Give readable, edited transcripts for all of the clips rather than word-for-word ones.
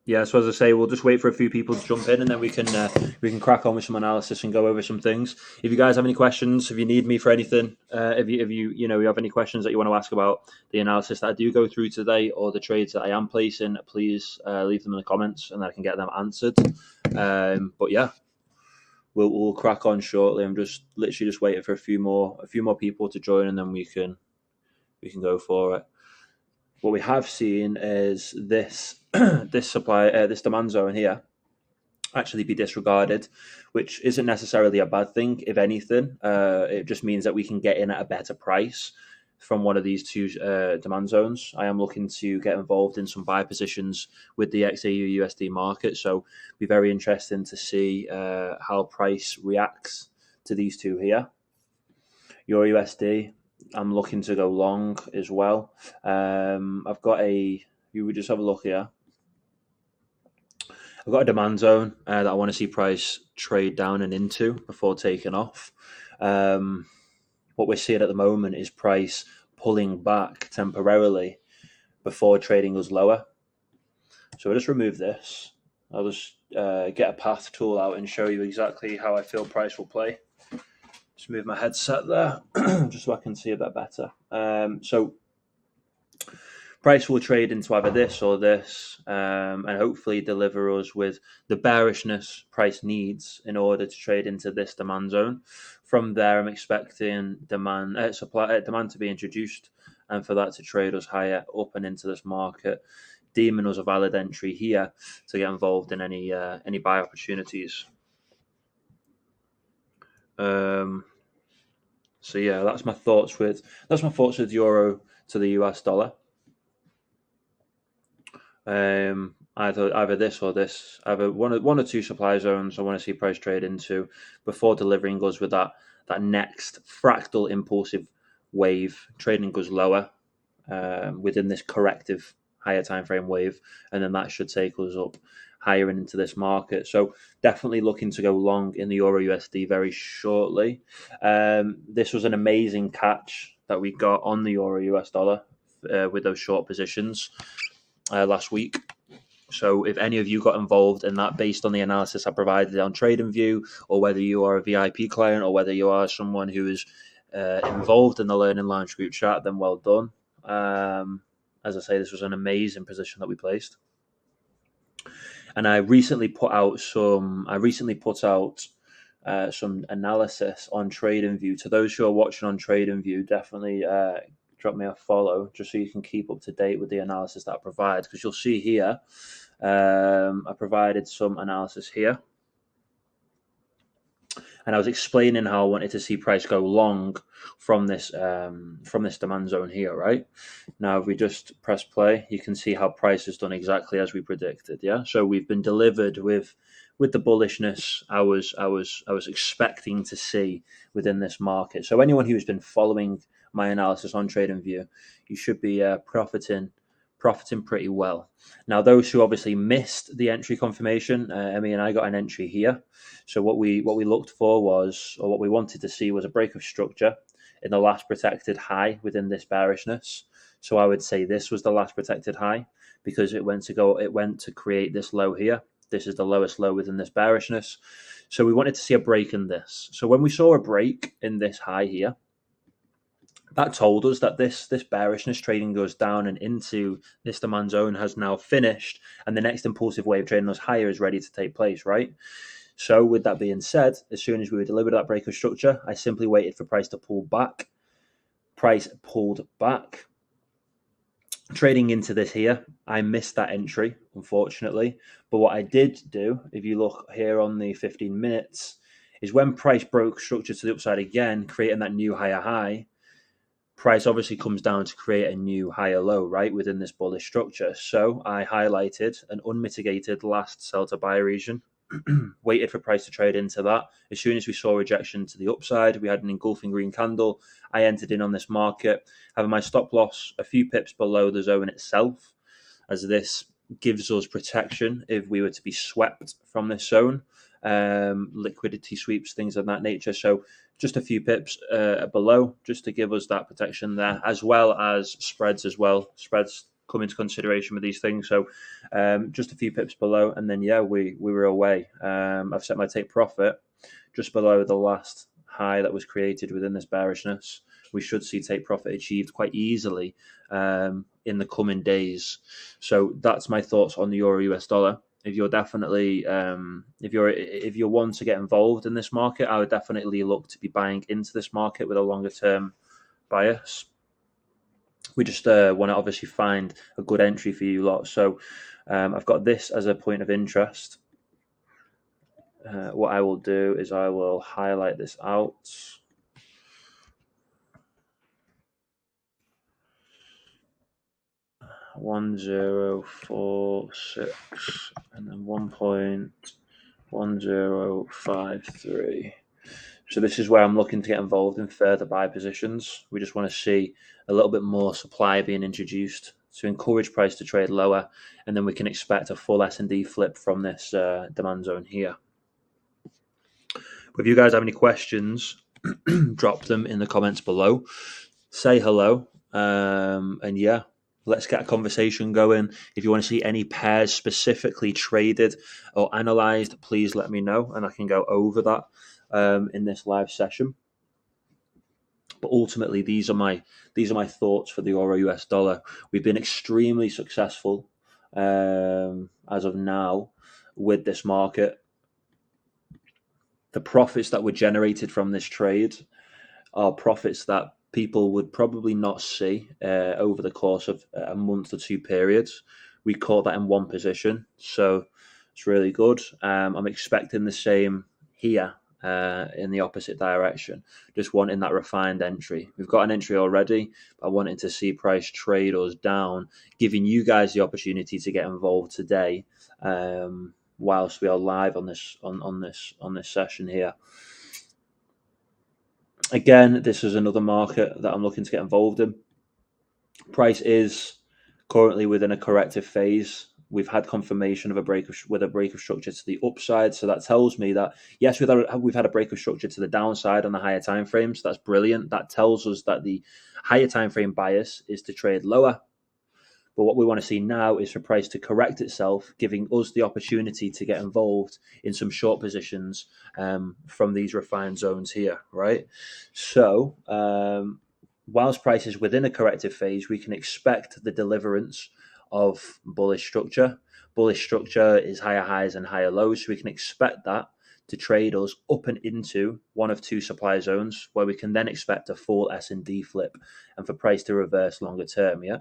Yeah, so as I say, we'll just wait for a few people to jump in, and then we can crack on with some analysis and go over some things. If you guys have any questions, if you need me for anything, if you have any questions that you want to ask about the analysis that I do go through today or the trades that I am placing, please leave them in the comments, and I can get them answered. But yeah, we'll crack on shortly. I'm just literally just waiting for a few more people to join, and then we can go for it. What we have seen is this this demand zone here actually be disregarded, which isn't necessarily a bad thing. If anything, it just means that we can get in at a better price from one of these two demand zones. I am looking to get involved in some buy positions with the XAU USD market, so it'll be very interesting to see how price reacts to these two here. Euro USD, I'm looking to go long as well. I've got you would just have a look here. I've got a demand zone that I want to see price trade down and into before taking off. What we're seeing at the moment is price pulling back temporarily before trading goes lower. So I'll just remove this. I'll just get a path tool out and show you exactly how I feel price will play. Just move my headset there just so I can see a bit better. So price will trade into either this or this, and hopefully deliver us with the bearishness price needs in order to trade into this demand zone. From there, I'm expecting demand to be introduced, and for that to trade us higher up and into this market, deeming us a valid entry here to get involved in any buy opportunities. So yeah, that's my thoughts with euro to the US dollar. Either this or this, either one or two supply zones I want to see price trade into before delivering us with that next fractal impulsive wave. Trading goes lower within this corrective higher time frame wave, and then that should take us up higher into this market. So definitely looking to go long in the Euro USD very shortly. This was an amazing catch that we got on the Euro US dollar with those short positions last week. So if any of you got involved in that based on the analysis I provided on TradingView, or whether you are a VIP client or whether you are someone who is involved in the Learning Lounge group chat, then well done. As I say, this was an amazing position that we placed. And I recently put out some analysis on TradingView. To those who are watching on TradingView, definitely drop me a follow just so you can keep up to date with the analysis that I provide, because you'll see here I provided some analysis here, and I was explaining how I wanted to see price go long from this demand zone here. Right now, if we just press play, you can see how price has done exactly as we predicted. Yeah, so we've been delivered with the bullishness I was expecting to see within this market. So anyone who's been following my analysis on TradingView, you should be profiting pretty well. Now, those who obviously missed the entry confirmation, Emmy and I got an entry here. So what we looked for was, or what we wanted to see was, a break of structure in the last protected high within this bearishness. So I would say this was the last protected high, because it went to create this low here. This is the lowest low within this bearishness. So we wanted to see a break in this. So when we saw a break in this high here, that told us that this bearishness trading goes down and into this demand zone has now finished, and the next impulsive wave trading us higher is ready to take place, right? So with that being said, as soon as we were delivered that break of structure, I simply waited for price to pull back. Price pulled back. Trading into this here, I missed that entry, unfortunately. But what I did do, if you look here on the 15 minutes, is when price broke structure to the upside again, creating that new higher high, price obviously comes down to create a new higher low, right, within this bullish structure. So I highlighted an unmitigated last sell to buy region, waited for price to trade into that. As soon as we saw rejection to the upside, we had an engulfing green candle. I entered in on this market, having my stop loss a few pips below the zone itself, as this gives us protection if we were to be swept from this zone, liquidity sweeps, things of that nature. So just a few pips below, just to give us that protection there, as well as spreads as well. Spreads come into consideration with these things. So just a few pips below, and then yeah, we were away. I've set my take profit just below the last high that was created within this bearishness. We should see take profit achieved quite easily in the coming days. So that's my thoughts on the euro US dollar. If you're definitely if you're one to get involved in this market, I would definitely look to be buying into this market with a longer term bias. We just want to obviously find a good entry for you lot. So I've got this as a point of interest. What I will do is I will highlight this out. 1046 and then 1.1053. So this is where I'm looking to get involved in further buy positions. We just want to see a little bit more supply being introduced to encourage price to trade lower, and then we can expect a full S&D flip from this demand zone here. But if you guys have any questions, drop them in the comments below. Say hello, and yeah, let's get a conversation going. If you want to see any pairs specifically traded or analyzed, please let me know, and I can go over that in this live session. But ultimately, these are my thoughts for the euro US dollar. We've been extremely successful as of now with this market. The profits that were generated from this trade are profits that people would probably not see over the course of a month or two periods. We caught that in one position, so it's really good. I'm expecting the same here in the opposite direction, just wanting that refined entry. We've got an entry already, but I wanted to see price trade us down, giving you guys the opportunity to get involved today whilst we are live on this session here. Again, this is another market that I'm looking to get involved in. Price is currently within a corrective phase. We've had confirmation of a break of structure to the upside, so that tells me that yes, we've had a break of structure to the downside on the higher time frames. That's brilliant. That tells us that the higher time frame bias is to trade lower. But what we want to see now is for price to correct itself, giving us the opportunity to get involved in some short positions from these refined zones here, right? So whilst price is within a corrective phase, we can expect the deliverance of bullish structure. Bullish structure is higher highs and higher lows, so we can expect that to trade us up and into one of two supply zones, where we can then expect a full S&D flip and for price to reverse longer term, yeah?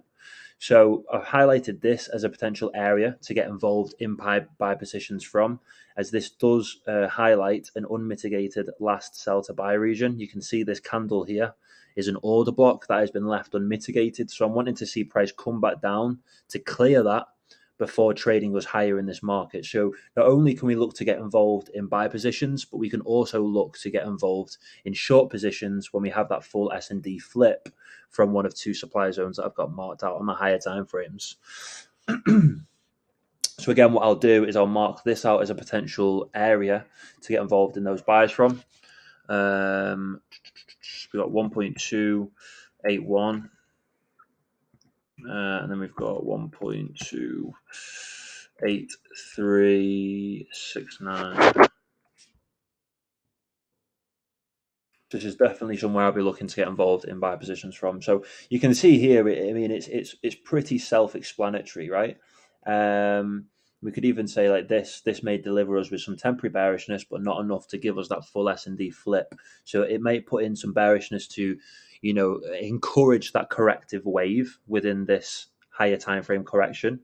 So I've highlighted this as a potential area to get involved in buy positions from, as this does highlight an unmitigated last sell to buy region. You can see this candle here is an order block that has been left unmitigated. So I'm wanting to see price come back down to clear that before trading us higher in this market. So not only can we look to get involved in buy positions, but we can also look to get involved in short positions when we have that full S&D flip from one of two supply zones that I've got marked out on the higher time frames. So again, what I'll do is I'll mark this out as a potential area to get involved in those buys from. We've got 1.281. And then we've got 1.28369. This is definitely somewhere I'll be looking to get involved in buy positions from. So you can see here, I mean, it's pretty self-explanatory, right? We could even say like this may deliver us with some temporary bearishness, but not enough to give us that full S&D flip. So it may put in some bearishness to, you know, encourage that corrective wave within this higher time frame correction.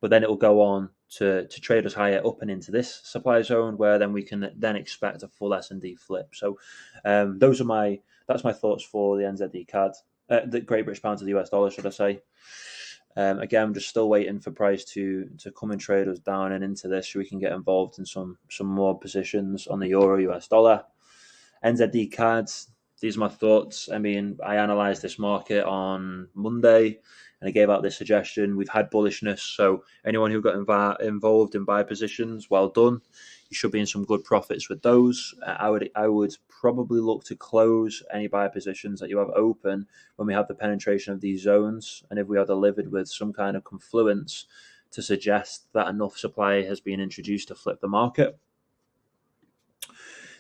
But then it will go on to trade us higher up and into this supply zone, where then we can then expect a full S&D flip. So that's my thoughts for the NZD CAD, the Great British Pound to the US dollar, should I say. Again, I'm just still waiting for price to come and trade us down and into this, so we can get involved in some more positions on the euro US dollar. NZD CADs, these are my thoughts. I mean, I analysed this market on Monday and I gave out this suggestion. We've had bullishness, so anyone who got involved in buy positions, well done. You should be in some good profits with those. I would probably look to close any buy positions that you have open when we have the penetration of these zones, and if we are delivered with some kind of confluence to suggest that enough supply has been introduced to flip the market.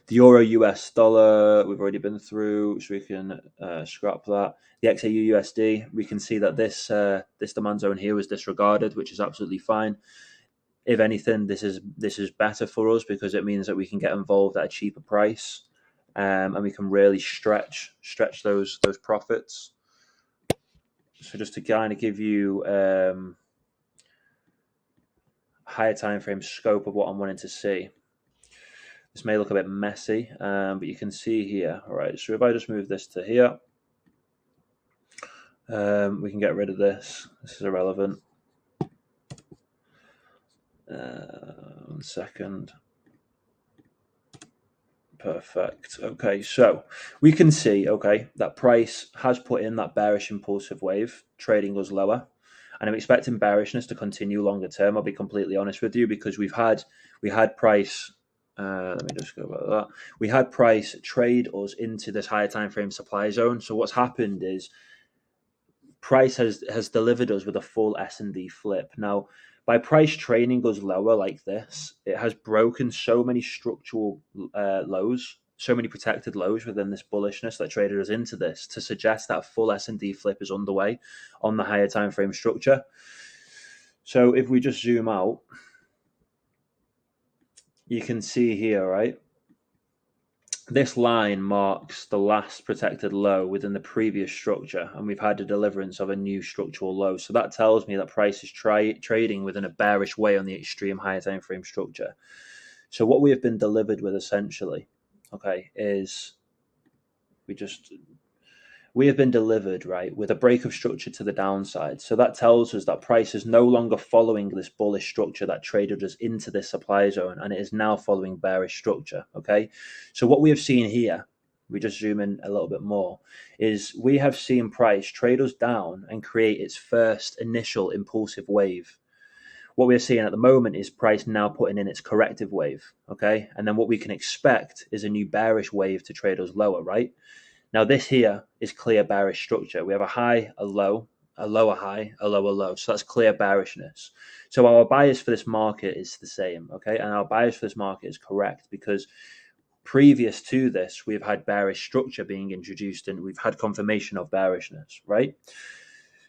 The euro US dollar we've already been through, so we can scrap that. The XAU USD, we can see that this demand zone here was disregarded, which is absolutely fine. If anything, this is better for us because it means that we can get involved at a cheaper price, and we can really stretch those profits. So just to kind of give you higher time frame scope of what I'm wanting to see. This may look a bit messy, but you can see here. All right, so if I just move this to here, we can get rid of this. This is irrelevant. 1 second. Perfect. Okay, so we can see, that price has put in that bearish impulsive wave, trading us lower. And I'm expecting bearishness to continue longer term. I'll be completely honest with you, because we had price. Let me just go about that. We had price trade us into this higher time frame supply zone. So what's happened is price has delivered us with a full S&D flip. Now, by price trading us lower like this, it has broken so many structural lows, so many protected lows within this bullishness that traded us into this to suggest that a full S&D flip is underway on the higher time frame structure. So if we just zoom out, you can see here, right? This line marks the last protected low within the previous structure, and we've had a deliverance of a new structural low. So that tells me that price is trading within a bearish way on the extreme higher time frame structure. So what we have been delivered with essentially, is we have been delivered, right, with a break of structure to the downside. So that tells us that price is no longer following this bullish structure that traded us into this supply zone, and it is now following bearish structure, So what we have seen here, we just zoom in a little bit more, is we have seen price trade us down and create its first initial impulsive wave. What we're seeing at the moment is price now putting in its corrective wave, And then what we can expect is a new bearish wave to trade us lower, right? Now this here is clear bearish structure. We have a high, a low, a lower high, a lower low. So that's clear bearishness. So our bias for this market is the same, And our bias for this market is correct because previous to this, we've had bearish structure being introduced and we've had confirmation of bearishness, right?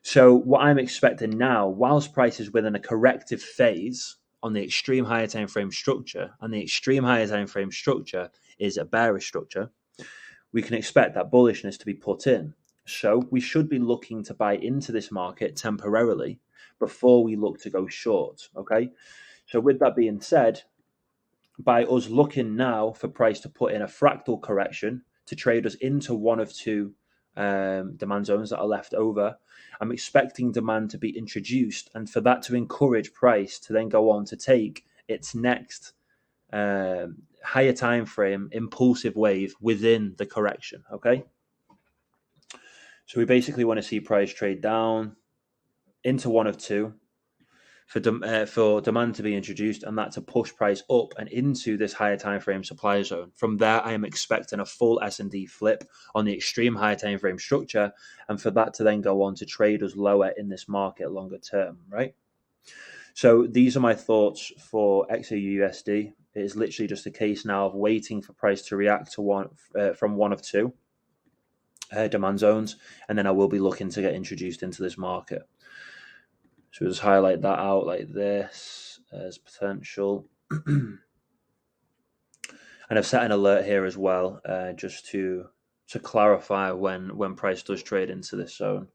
So what I'm expecting now, whilst price is within a corrective phase on the extreme higher time frame structure, and the extreme higher time frame structure is a bearish structure, we can expect that bullishness to be put in. So we should be looking to buy into this market temporarily before we look to go short, So with that being said, by us looking now for price to put in a fractal correction to trade us into one of two demand zones that are left over, I'm expecting demand to be introduced and for that to encourage price to then go on to take its next higher time frame impulsive wave within the correction. So we basically want to see price trade down into one of two for demand to be introduced, and that to push price up and into this higher time frame supply zone. From there, I am expecting a full S&D flip on the extreme higher time frame structure, and for that to then go on to trade us lower in this market longer term, right? So these are my thoughts for XAUUSD. It is literally just a case now of waiting for price to react to from one of two demand zones, and then I will be looking to get introduced into this market. So we'll just highlight that out like this as potential. And I've set an alert here as well, just to clarify when price does trade into this zone.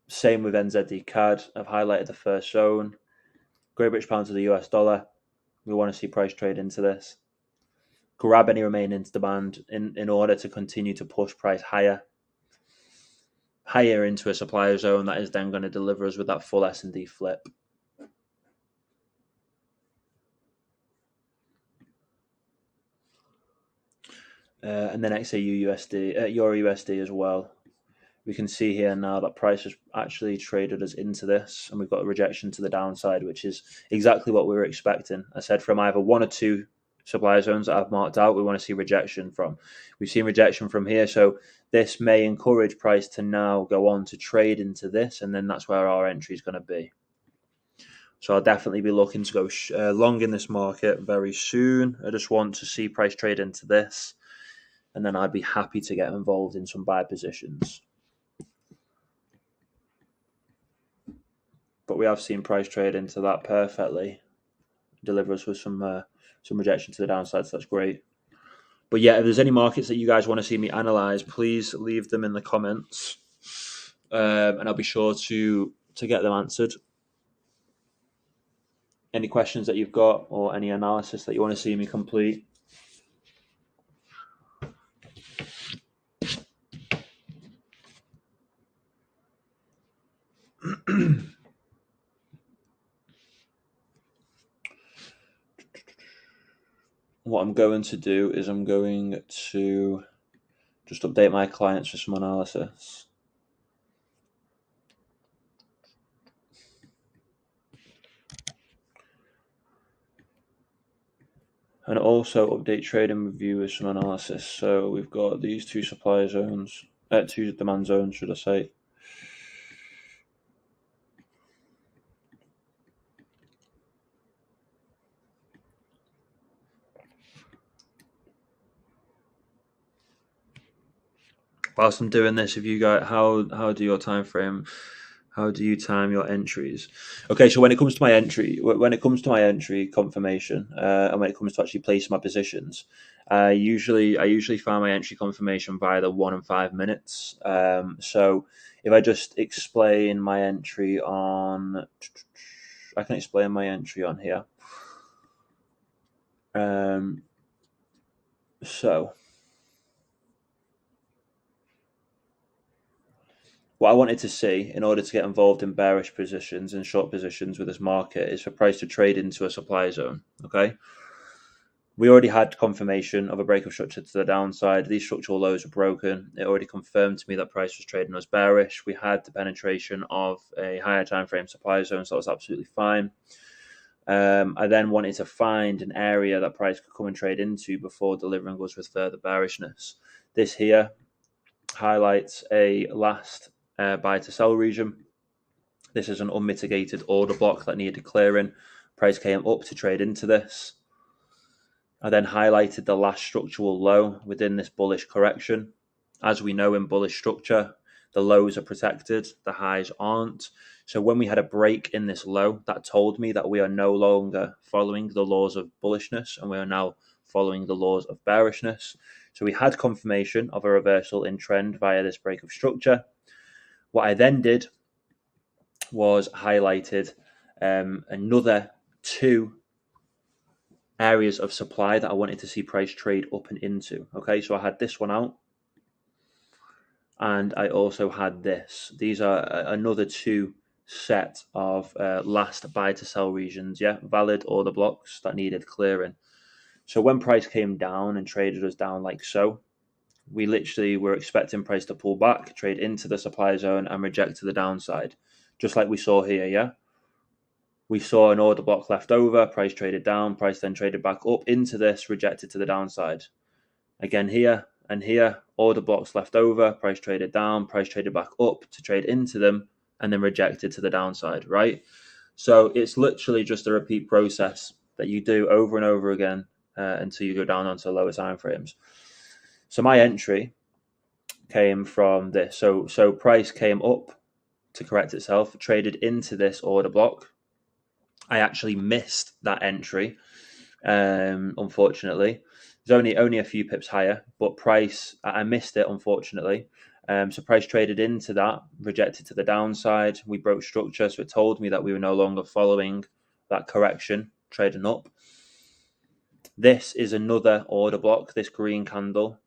Same with NZD CAD. I've highlighted the first zone. Great British Pound to the US dollar. We want to see price trade into this. Grab any remaining demand in order to continue to push price higher into a supplier zone that is then going to deliver us with that full S&D flip. And then XAU USD, Euro USD as well. we can see here now that price has actually traded us into this, and we've got a rejection to the downside, which is exactly what we were expecting. I said from either one or two supply zones that I've marked out, we want to see rejection from. We've seen rejection from here, so this may encourage price to now go on to trade into this, and then that's where our entry is going to be. So I'll definitely be looking to go long in this market very soon. I just want to see price trade into this, and then I'd be happy to get involved in some buy positions. But we have seen price trade into that perfectly, deliver us with some rejection to the downside, so that's great. But yeah, if there's any markets that you guys want to see me analyze, please leave them in the comments, and I'll be sure to get them answered. Any questions that you've got or any analysis that you want to see me complete, what I'm going to do is I'm going to just update my clients for some analysis. And also update trading review with some analysis. So we've got these two supply zones, two demand zones, should I say. Whilst I'm doing this, if you guys, how do your time frame? How do you time your entries? Okay, so when it comes to my entry confirmation, and when it comes to actually placing my positions, I usually find my entry confirmation via the 1 and 5 minutes. So if I just explain my entry on, I can explain my entry on here. So what I wanted to see in order to get involved in bearish positions and short positions with this market is for price to trade into a supply zone. Okay. We already had confirmation of a break of structure to the downside. These structural lows were broken. It already confirmed to me that price was trading as bearish. We had the penetration of a higher time frame supply zone, so that was absolutely fine. I then wanted to find an area that price could come and trade into before delivering us with further bearishness. This here highlights a last buy to sell region. This is an unmitigated order block that needed clearing. Price came up to trade into this. I then highlighted the last structural low within this bullish correction. As we know in bullish structure, the lows are protected, the highs aren't. So when we had a break in this low, that told me that we are no longer following the laws of bullishness and we are now following the laws of bearishness. So we had confirmation of a reversal in trend via this break of structure. What I then did was highlighted another two areas of supply that I wanted to see price trade up and into. Okay, so I had this one out, and I also had this. These are another two set of last buy to sell regions, yeah, valid order blocks that needed clearing. So when price came down and traded us down like so, we literally were expecting price to pull back, trade into the supply zone and reject to the downside, just like we saw here, yeah? We saw an order block left over, price traded down, price then traded back up into this, rejected to the downside. Again here and here, order blocks left over, price traded down, price traded back up to trade into them, and then rejected to the downside, right? So it's literally just a repeat process that you do over and over again until you go down onto lower time frames. So my entry came from this. So price came up to correct itself, traded into this order block. I actually missed that entry, unfortunately. It's only a few pips higher, but price, I missed it, unfortunately. So price traded into that, rejected to the downside. We broke structure, so it told me that we were no longer following that correction, trading up. This is another order block, this green candle,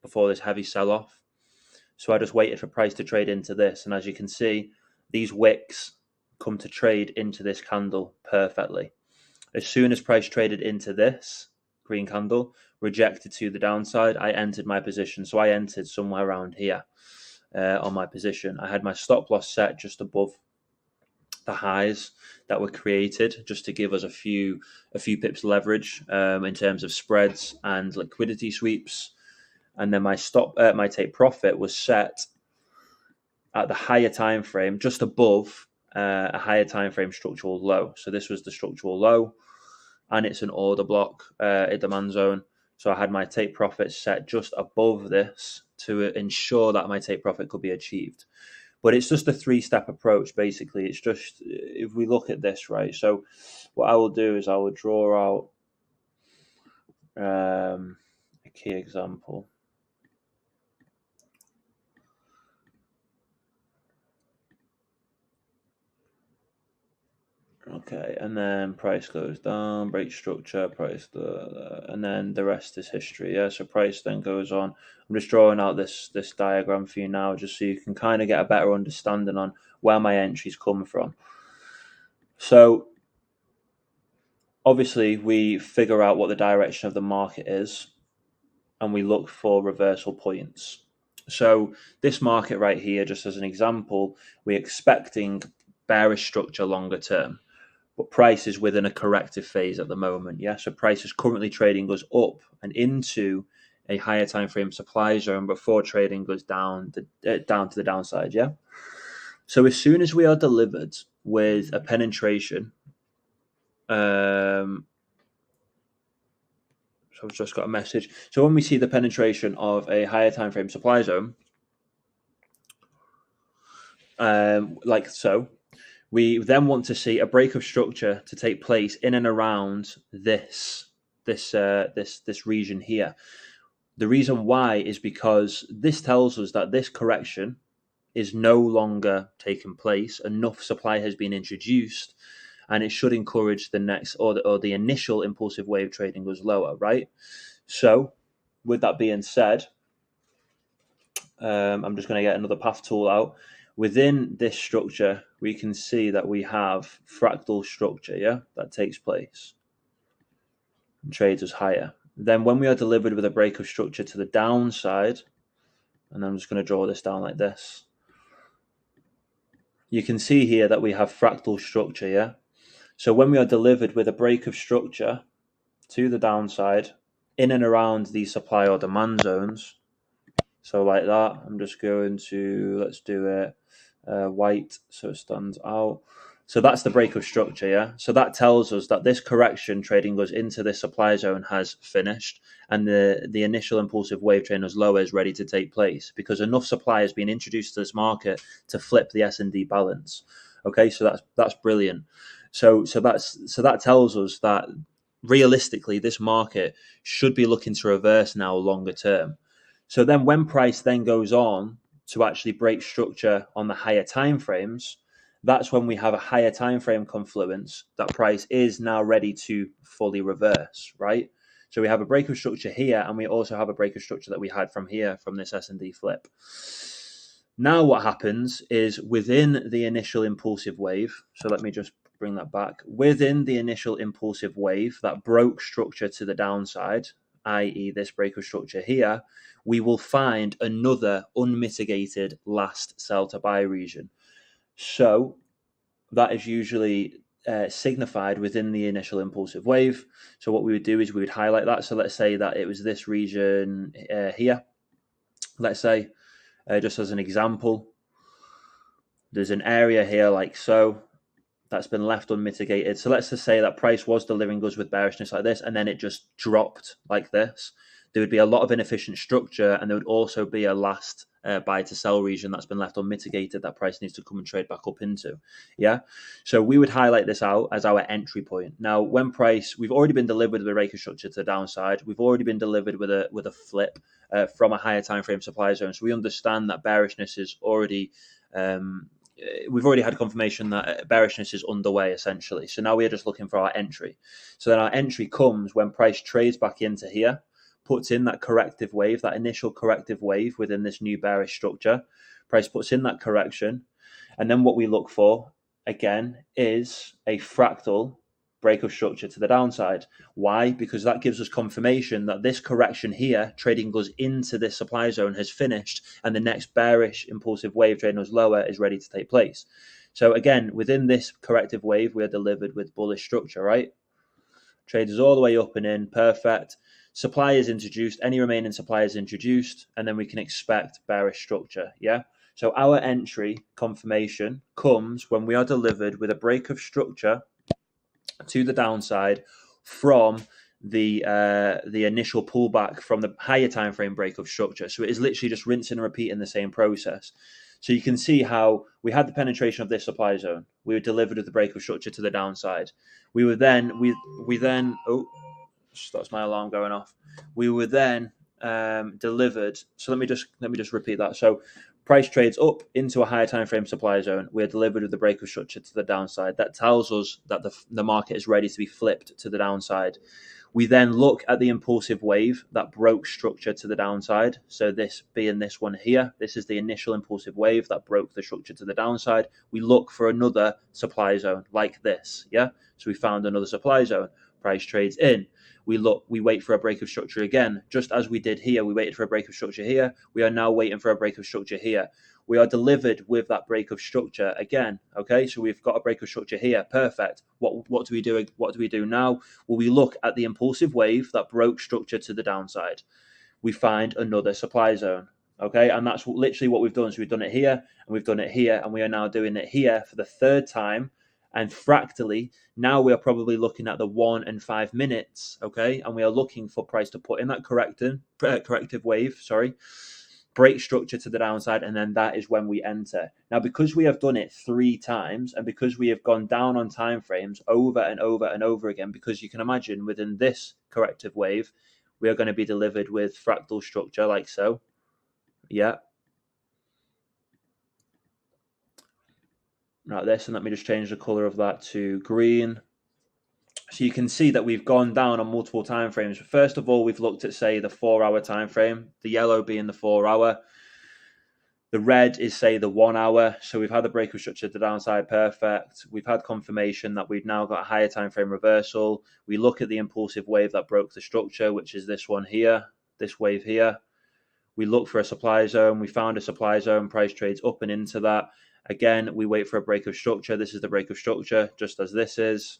before this heavy sell-off. So I just waited for price to trade into this, and as you can see, these wicks come to trade into this candle perfectly. As soon as price traded into this green candle, rejected to the downside, I entered my position. So I entered somewhere around here. on my position. I had my stop loss set just above the highs that were created, just to give us a few pips leverage in terms of spreads and liquidity sweeps. And then my take profit was set at the higher time frame, just above a higher time frame structural low. So this was the structural low, and it's an order block, a demand zone. So I had my take profit set just above this to ensure that my take profit could be achieved. But it's just a 3-step approach, basically. It's just, if we look at this, right? So what I will do is I will draw out a key example. Okay, and then price goes down, break structure, price, and then the rest is history. Yeah, so price then goes on. I'm just drawing out this diagram for you now, just so you can kind of get a better understanding on where my entries come from. So obviously we figure out what the direction of the market is, and we look for reversal points. So this market right here, just as an example, we're expecting bearish structure longer term. But price is within a corrective phase at the moment. Yeah, so price is currently trading us up and into a higher time frame supply zone before trading goes down to the downside. Yeah, so as soon as we are delivered with a penetration, so I've just got a message. So when we see the penetration of a higher time frame supply zone, like so, we then want to see a break of structure to take place in and around this region here. The reason why is because this tells us that this correction is no longer taking place. Enough supply has been introduced, and it should encourage the next or the initial impulsive wave trading goes lower, right? So, with that being said, I'm just going to get another path tool out. Within this structure, we can see that we have fractal structure, yeah, that takes place and trades us higher. Then when we are delivered with a break of structure to the downside, and I'm just going to draw this down like this, you can see here that we have fractal structure, yeah? So when we are delivered with a break of structure to the downside, in and around these supply or demand zones, so like that, I'm just going to, let's do it white so it stands out. So that's the break of structure, yeah? So that tells us that this correction trading goes into this supply zone has finished, and the initial impulsive wave trade as lower is ready to take place because enough supply has been introduced to this market to flip the S&D balance. Okay, so that's brilliant. So that tells us that realistically this market should be looking to reverse now longer term. So then when price then goes on to actually break structure on the higher time frames, that's when we have a higher time frame confluence that price is now ready to fully reverse, right? So we have a break of structure here, and we also have a break of structure that we had from here from this S&D flip. Now what happens is within the initial impulsive wave, so let me just bring that back, within the initial impulsive wave that broke structure to the downside, i.e. this break of structure here, we will find another unmitigated last sell to buy region. So that is usually signified within the initial impulsive wave. So what we would do is we would highlight that. So let's say that it was this region here. Let's say, just as an example, there's an area here like so that's been left unmitigated. So let's just say that price was delivering us with bearishness like this, and then it just dropped like this. There would be a lot of inefficient structure, and there would also be a last buy to sell region that's been left unmitigated that price needs to come and trade back up into. Yeah. So we would highlight this out as our entry point. Now, when price, we've already been delivered with a rake of structure to the downside. We've already been delivered with a flip from a higher time frame supply zone. So we understand that bearishness is already we've already had confirmation that bearishness is underway essentially. So now we're just looking for our entry. So then our entry comes when price trades back into here, puts in that corrective wave, that initial corrective wave within this new bearish structure. Price puts in that correction. And then what we look for again is a fractal break of structure to the downside. Why? Because that gives us confirmation that this correction here, trading us into this supply zone, has finished, and the next bearish impulsive wave trading us lower is ready to take place. So again, within this corrective wave, we are delivered with bullish structure, right? Traders all the way up and in, perfect. Supply is introduced, any remaining supply is introduced, and then we can expect bearish structure, yeah? So our entry confirmation comes when we are delivered with a break of structure to the downside from the initial pullback from the higher time frame break of structure. So it is literally just rinsing and repeating the same process. So you can see how we had the penetration of this supply zone. We were delivered with the break of structure to the downside. We were then oh, that's my alarm going off. We were then delivered. So let me just repeat that. So price trades up into a higher time frame supply zone. We're delivered with the break of structure to the downside. That tells us that the market is ready to be flipped to the downside. We then look at the impulsive wave that broke structure to the downside. So this being this one here, this is the initial impulsive wave that broke the structure to the downside. We look for another supply zone like this, yeah? So we found another supply zone. Price trades in. We wait for a break of structure again. Just as we did here, we waited for a break of structure here. We are now waiting for a break of structure here. We are delivered with that break of structure again. Okay, so we've got a break of structure here. Perfect. What do we do? What do we do now? Well, we look at the impulsive wave that broke structure to the downside. We find another supply zone. Okay, and that's literally what we've done. So we've done it here, and we've done it here, and we are now doing it here for the third time. And fractally, now we are probably looking at the 1 and 5 minutes, okay? And we are looking for price to put in that corrective wave, break structure to the downside, and then that is when we enter. Now, because we have done it 3 times, and because we have gone down on time frames over and over and over again, because you can imagine within this corrective wave, we are going to be delivered with fractal structure like so. Yeah. Like this, and let me just change the color of that to green. So you can see that we've gone down on multiple time frames. First of all, we've looked at, say, the 4-hour time frame, the yellow being the 4-hour. The red is, say, the 1 hour. So we've had the break of structure to the downside, perfect. We've had confirmation that we've now got a higher time frame reversal. We look at the impulsive wave that broke the structure, which is this one here, this wave here. We look for a supply zone. We found a supply zone. Price trades up and into that. Again, we wait for a break of structure. This is the break of structure, just as this is.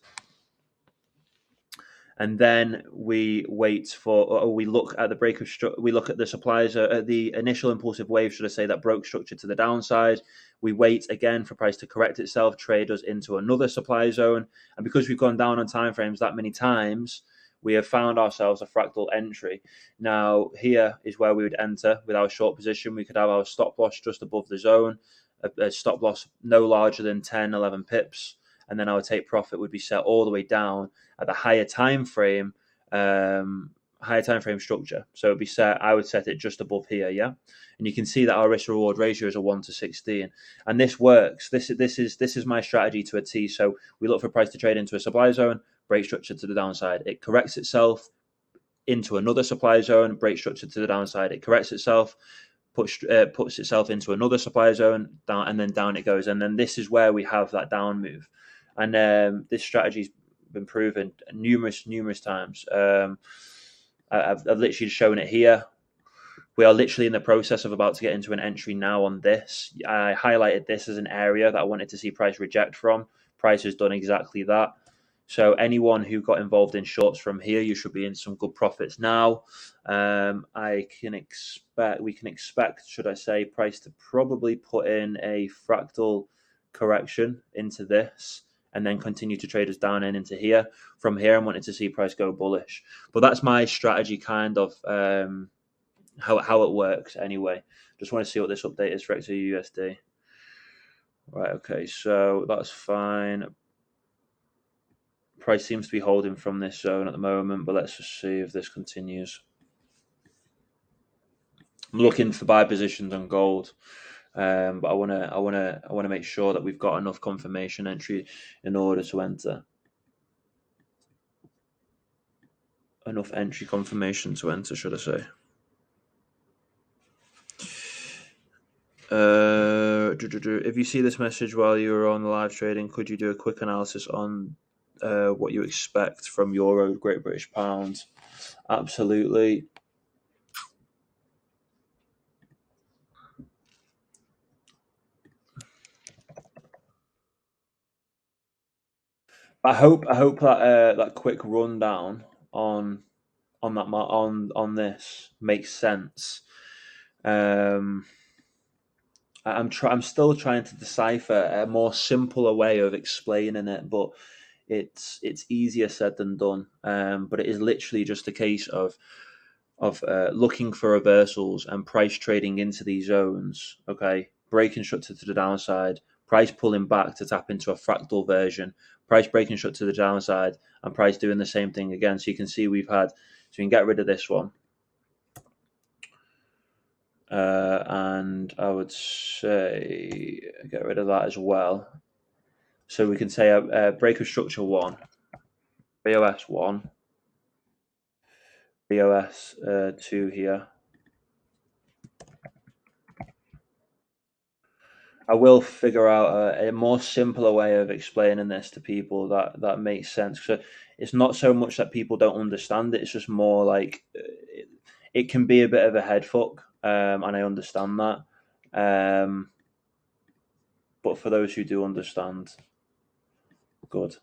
And then we wait for, or we look at the break of structure. We look at the supplies, the initial impulsive wave, should I say, that broke structure to the downside. We wait again for price to correct itself, trade us into another supply zone. And because we've gone down on timeframes that many times, we have found ourselves a fractal entry. Now, here is where we would enter with our short position. We could have our stop loss just above the zone, a stop loss no larger than 10, 11 pips. And then our take profit would be set all the way down at the higher time frame structure. So it'd be set. I would set it just above here, yeah. And you can see that our risk reward ratio is a 1:16, and this works. This is my strategy to a T. So we look for price to trade into a supply zone, break structure to the downside. It corrects itself into another supply zone, break structure to the downside. It corrects itself, puts itself into another supply zone, down, and then down it goes. And then this is where we have that down move. And this strategy's been proven numerous times. I've literally shown it here. We are literally in the process of about to get into an entry now on this. I highlighted this as an area that I wanted to see price reject from. Price has done exactly that. So anyone who got involved in shorts from here, you should be in some good profits now. We can expect, should I say, price to probably put in a fractal correction into this, and then continue to trade us down and into here. From here, I'm wanting to see price go bullish. But that's my strategy, kind of how it works anyway. Just want to see what this update is for XAUUSD. Right, okay, so that's fine. Price seems to be holding from this zone at the moment, but let's just see if this continues. I'm looking for buy positions on gold. But I want to make sure that we've got enough confirmation entry in order to enter. Enough entry confirmation to enter, should I say? If you see this message while you're on the live trading, could you do a quick analysis on what you expect from euro, Great British pound. Absolutely. I hope that quick rundown on this makes sense. Um, I'm still trying to decipher a more simpler way of explaining it, but it's easier said than done. But it is literally just a case of looking for reversals and price trading into these zones. Okay, breaking structure to the downside, price pulling back to tap into a fractal version, price breaking structure to the downside, and price doing the same thing again. So you can see we've had. So we can get rid of this one. And I would say get rid of that as well. So we can say a break of structure 1, BOS 1, BOS 2 here. I will figure out a more simpler way of explaining this to people that makes sense. So it's not so much that people don't understand it; it's just more like it can be a bit of a head fuck, and I understand that. But for those who do understand, good.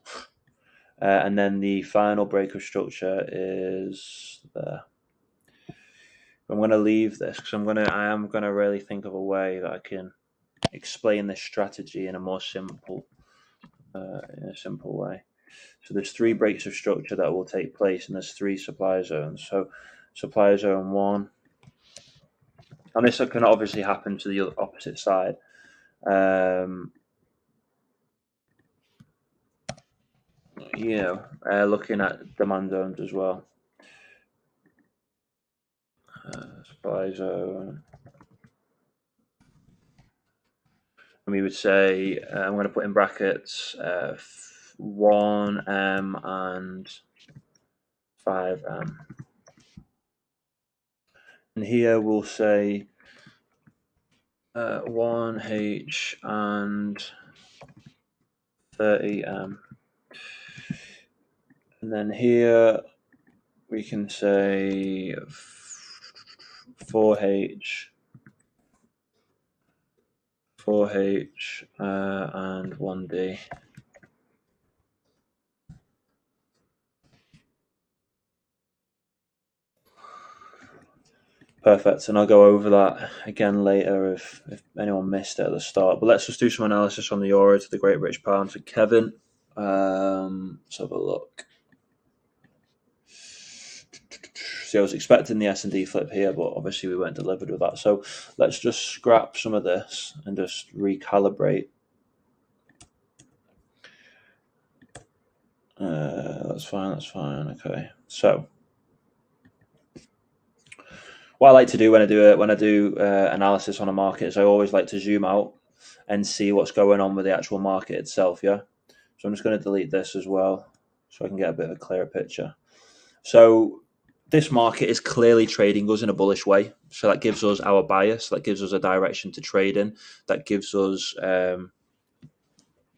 And then the final break of structure is there. I'm going to leave this because I am going to really think of a way that I can explain this strategy in a more simple way. So there's 3 breaks of structure that will take place, and there's 3 supply zones. So supply zone 1, and this can obviously happen to the opposite side. Looking at demand zones as well. Supply zone. And we would say, I'm going to put in brackets 1M and 5M. And here we'll say 1H and 30M. And then here we can say 4H, and 1D. Perfect, and I'll go over that again later if anyone missed it at the start. But let's just do some analysis on the euro to the Great British pound. So Kevin, let's have a look. See, I was expecting the S&D flip here, but obviously we weren't delivered with that. So let's just scrap some of this and just recalibrate. That's fine. Okay, so what I like to do when I do analysis on a market is I always like to zoom out and see what's going on with the actual market itself. Yeah, so I'm just going to delete this as well so I can get a bit of a clearer picture. So this market is clearly trading us in a bullish way. So that gives us our bias. That gives us a direction to trade in. That gives us, as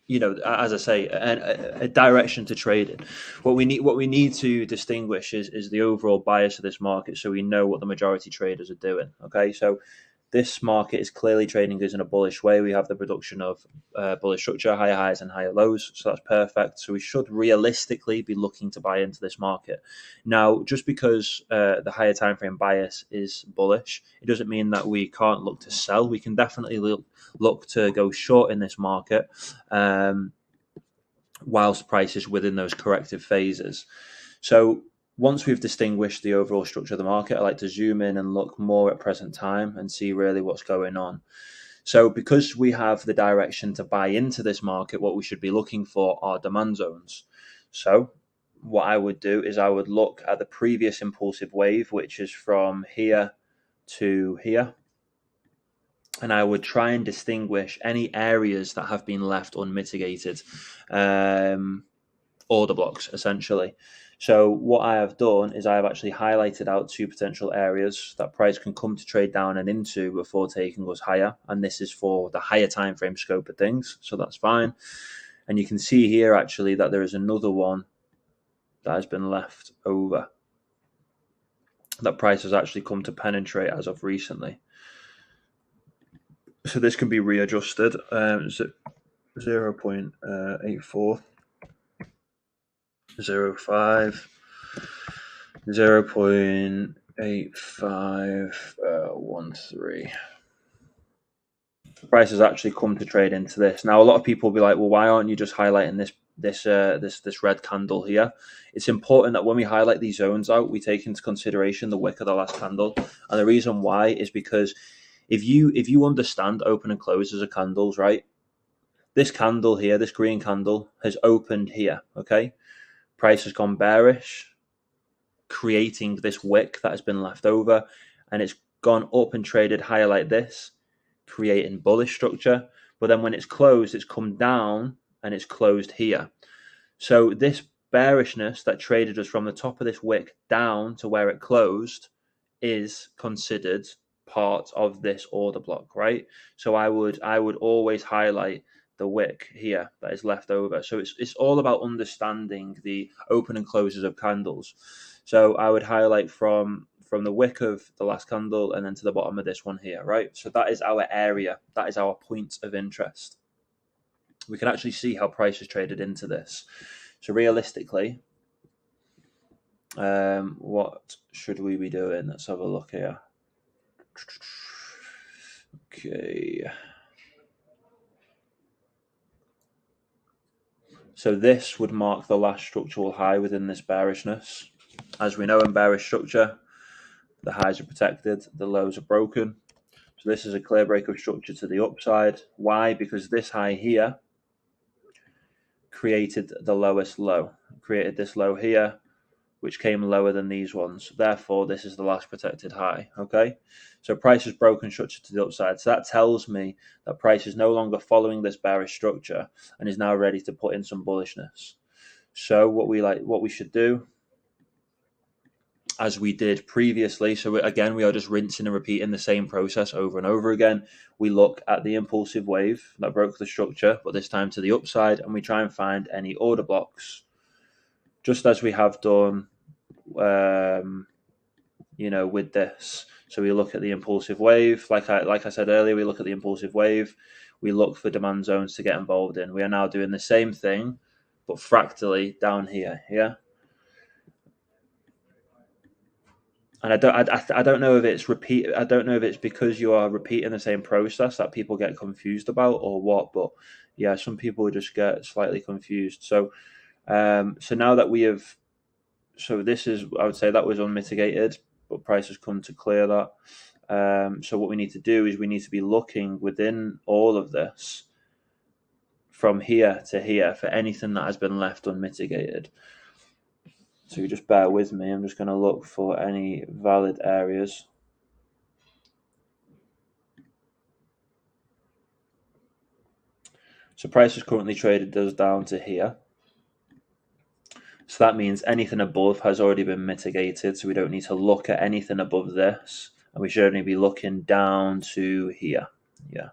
I say, a direction to trade in. What we need to distinguish is the overall bias of this market, so we know what the majority traders are doing. Okay, so this market is clearly trading us in a bullish way. We have the production of bullish structure, higher highs and higher lows, so that's perfect. So we should realistically be looking to buy into this market. Now, just because the higher time frame bias is bullish, it doesn't mean that we can't look to sell. We can definitely look to go short in this market whilst price is within those corrective phases. So once we've distinguished the overall structure of the market, I like to zoom in and look more at present time and see really what's going on. So because we have the direction to buy into this market, what we should be looking for are demand zones. So what I would do is I would look at the previous impulsive wave, which is from here to here. And I would try and distinguish any areas that have been left unmitigated, order blocks, essentially. So what I have done is I have actually highlighted out 2 potential areas that price can come to trade down and into before taking us higher. And this is for the higher time frame scope of things. So that's fine. And you can see here actually that there is another one that has been left over that price has actually come to penetrate as of recently. So this can be readjusted. 0.84, 0.5, 0.8513. Price has actually come to trade into this. Now, a lot of people will be like, well, why aren't you just highlighting this red candle here? It's important that when we highlight these zones out, we take into consideration the wick of the last candle. And the reason why is because if you understand open and closes of candles, right? This candle here, this green candle, has opened here, okay? Price has gone bearish, creating this wick that has been left over, and it's gone up and traded higher like this, creating bullish structure. But then when it's closed, it's come down and it's closed here. So this bearishness that traded us from the top of this wick down to where it closed is considered part of this order block, right? So I would always highlight the wick here that is left over. So it's all about understanding the open and closes of candles. So I would highlight from the wick of the last candle and then to the bottom of this one here, right? So that is our area. That is our point of interest. We can actually see how price is traded into this. So realistically, what should we be doing? Let's have a look here. Okay. So this would mark the last structural high within this bearishness. As we know in bearish structure, the highs are protected, the lows are broken. So this is a clear break of structure to the upside. Why? Because this high here created the lowest low, created this low here, which came lower than these ones. Therefore, this is the last protected high, okay? So price has broken structure to the upside. So that tells me that price is no longer following this bearish structure and is now ready to put in some bullishness. So what we should do, as we did previously, so again, we are just rinsing and repeating the same process over and over again. We look at the impulsive wave that broke the structure, but this time to the upside, and we try and find any order blocks, just as we have done with this. So we look at the impulsive wave, like I said earlier, we look at the impulsive wave, we look for demand zones to get involved in. We are now doing the same thing, but fractally down here, yeah. And I don't know if it's repeat. I don't know if it's because you are repeating the same process that people get confused about or what. But yeah, some people just get slightly confused. So now that we have. So this is, I would say that was unmitigated, but price has come to clear that. So what we need to do is we need to be looking within all of this from here to here for anything that has been left unmitigated. So you just bear with me. I'm just going to look for any valid areas. So price is currently traded us down to here. So that means anything above has already been mitigated. So we don't need to look at anything above this. And we should only be looking down to here. Yeah.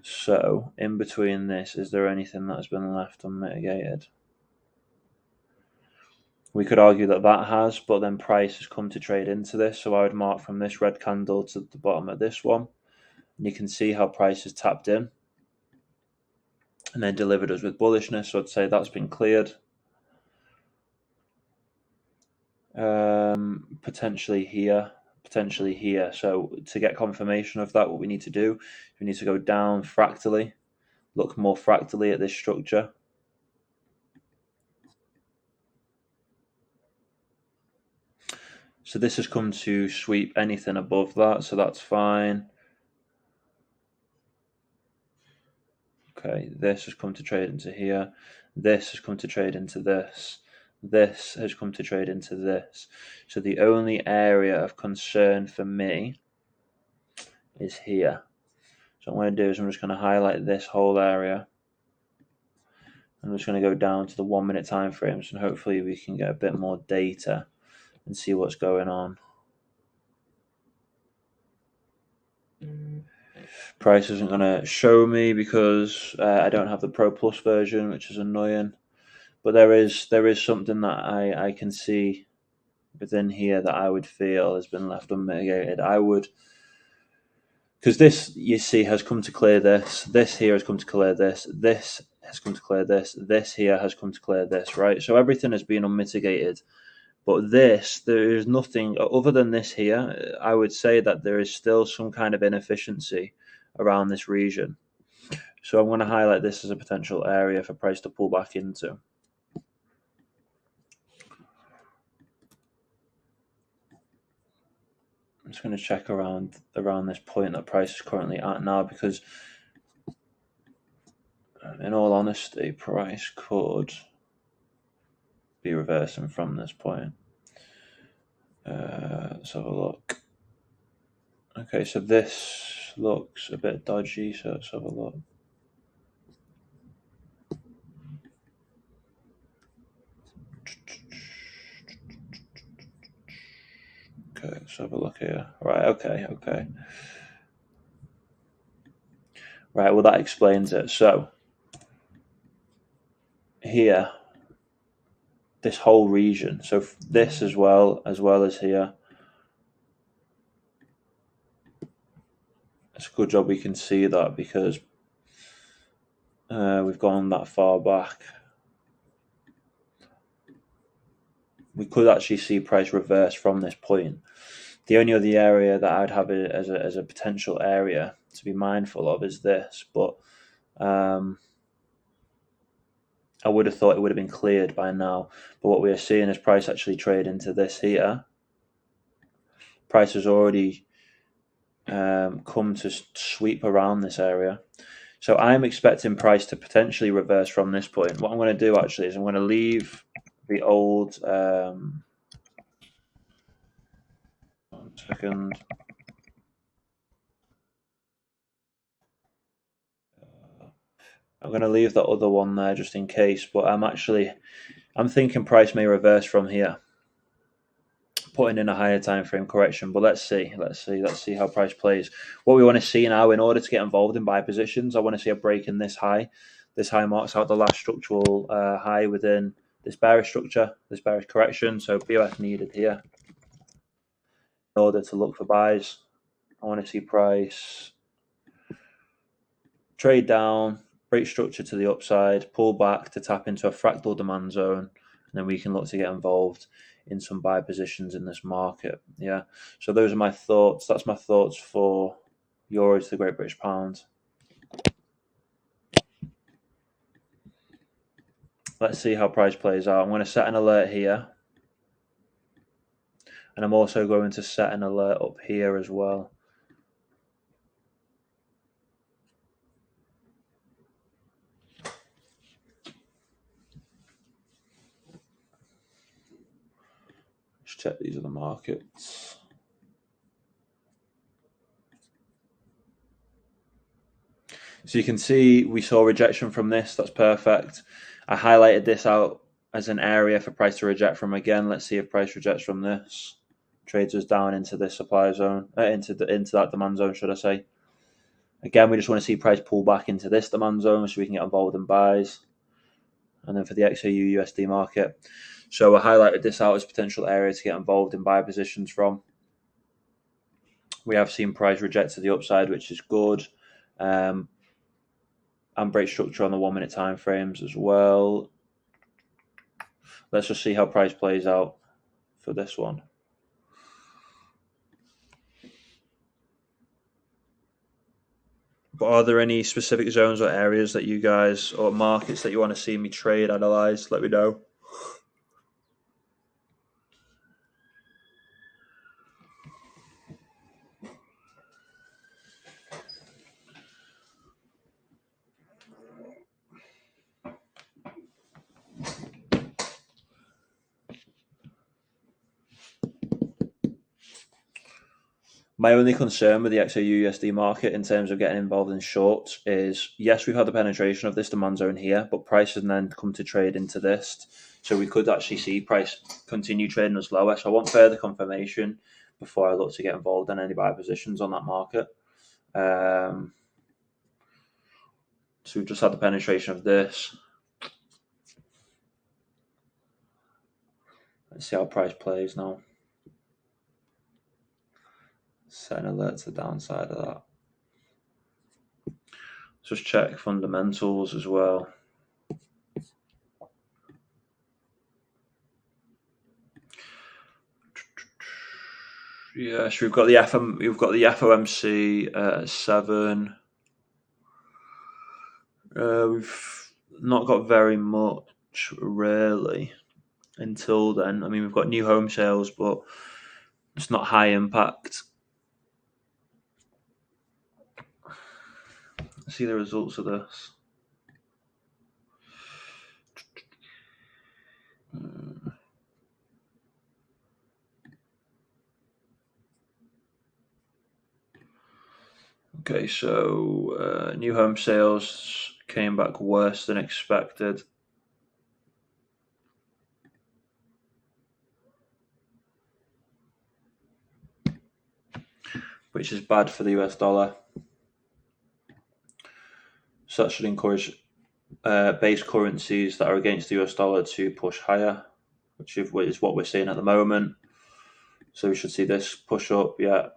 So in between this, is there anything that has been left unmitigated? We could argue that that has, but then price has come to trade into this. So I would mark from this red candle to the bottom of this one. And you can see how price has tapped in and then delivered us with bullishness. So I'd say that's been cleared. Potentially here. So to get confirmation of that, what we need to do, we need to go down fractally, look more fractally at this structure. So this has come to sweep anything above that, so that's fine. Okay, this has come to trade into here. This has come to trade into this. This has come to trade into this. So the only area of concern for me is here. So what I'm going to do is I'm just going to highlight this whole area. I'm just going to go down to the 1 minute time frames and hopefully we can get a bit more data and see what's going on. Price isn't going to show me because I don't have the Pro Plus version, which is annoying. But there is something that I can see within here that I would feel has been left unmitigated. I would, because this, you see, has come to clear this. This here has come to clear this. This has come to clear this. This here has come to clear this, right? So everything has been unmitigated. But this, there is nothing other than this here. I would say that there is still some kind of inefficiency around this region. So I'm going to highlight this as a potential area for price to pull back into. I'm just going to check around this point that price is currently at now, because in all honesty, price could be reversing from this point. Let's have a look. Okay, so this looks a bit dodgy, so let's have a look. Okay, let's have a look here. Right, okay. Right, well, that explains it. So here, this whole region, so this as well as here, it's a good job we can see that, because we've gone that far back. We could actually see price reverse from this point. The only other area that I'd have it as a potential area to be mindful of is this, but I would have thought it would have been cleared by now. But what we are seeing is price actually trade into this here. Price has already come to sweep around this area. So I'm expecting price to potentially reverse from this point. What I'm going to do actually is I'm going to leave the old... 1 second. I'm going to leave that other one there just in case, but I'm thinking price may reverse from here, putting in a higher time frame correction. But let's see how price plays. What we want to see now, in order to get involved in buy positions, I want to see a break in this high. This high marks out the last structural high within this bearish structure, this bearish correction. So BOF needed here in order to look for buys. I want to see price trade down, break structure to the upside, pull back to tap into a fractal demand zone, and then we can look to get involved in some buy positions in this market. Yeah, so those are my thoughts. That's my thoughts for euro to the Great British Pound. Let's see how price plays out. I'm going to set an alert here, and I'm also going to set an alert up here as well. Let's check these other markets. So you can see we saw rejection from this. That's perfect. I highlighted this out as an area for price to reject from again. Let's see if price rejects from this. Trades us down into this supply zone, into that demand zone, should I say. Again, we just want to see price pull back into this demand zone so we can get involved in buys. And then for the XAU USD market. So I highlighted this out as potential area to get involved in buy positions from. We have seen price reject to the upside, which is good. And break structure on the 1 minute time frames as well. Let's just see how price plays out for this one. But are there any specific zones or areas that you guys, or markets that you want to see me trade, analyze? Let me know. My only concern with the XAU USD market in terms of getting involved in shorts is, yes, we've had the penetration of this demand zone here, but price has then come to trade into this. So we could actually see price continue trading us lower. So I want further confirmation before I look to get involved in any buy positions on that market. So we've just had the penetration of this. Let's see how price plays now. Set an alert to the downside of that. Just check fundamentals as well. Yeah, so we've got the FOMC at 7. We've not got very much really until then. I mean, we've got new home sales, but it's not high impact. Let's see the results of this. Okay, so new home sales came back worse than expected. Which is bad for the US dollar. So that should encourage base currencies that are against the US dollar to push higher, which is what we're seeing at the moment. So we should see this push up, yeah.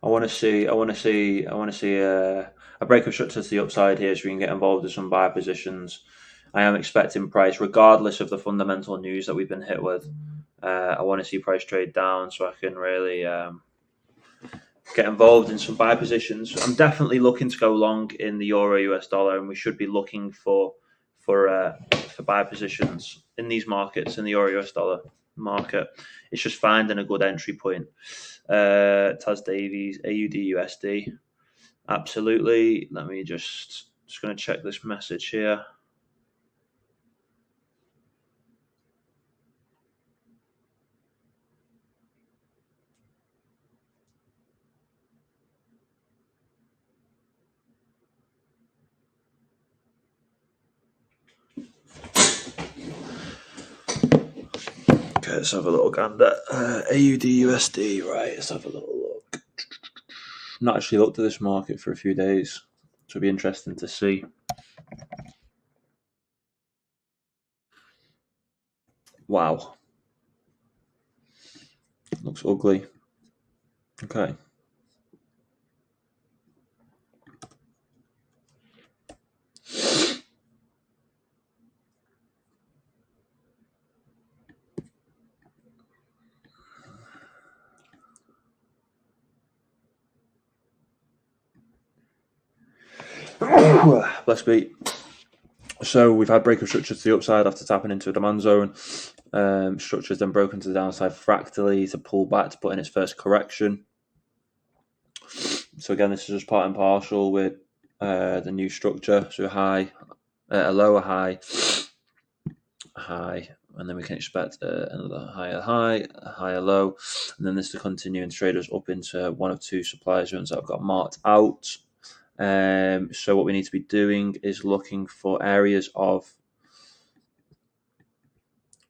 I want to see a break of structure to the upside here, so we can get involved in some buy positions. I am expecting price, regardless of the fundamental news that we've been hit with. I want to see price trade down so I can really get involved in some buy positions. I'm definitely looking to go long in the euro US dollar, and we should be looking for buy positions in these markets, in the euro US dollar market. It's just finding a good entry point. Taz Davies, AUD USD, absolutely. Let me just going to check this message here. Okay, let's have a little gander. AUD USD, right? Let's have a little look. Not actually looked at this market for a few days, so it'll be interesting to see. Wow, looks ugly. Okay. Bless me. So we've had break of structure to the upside after tapping into a demand zone. Structure's then broken to the downside fractally to pull back to put in its first correction. So again, this is just part and parcel with the new structure. So a lower high, and then we can expect another higher high, a higher low, and then this to continue and trade us up into one of two supply zones that I've got marked out. So what we need to be doing is looking for areas of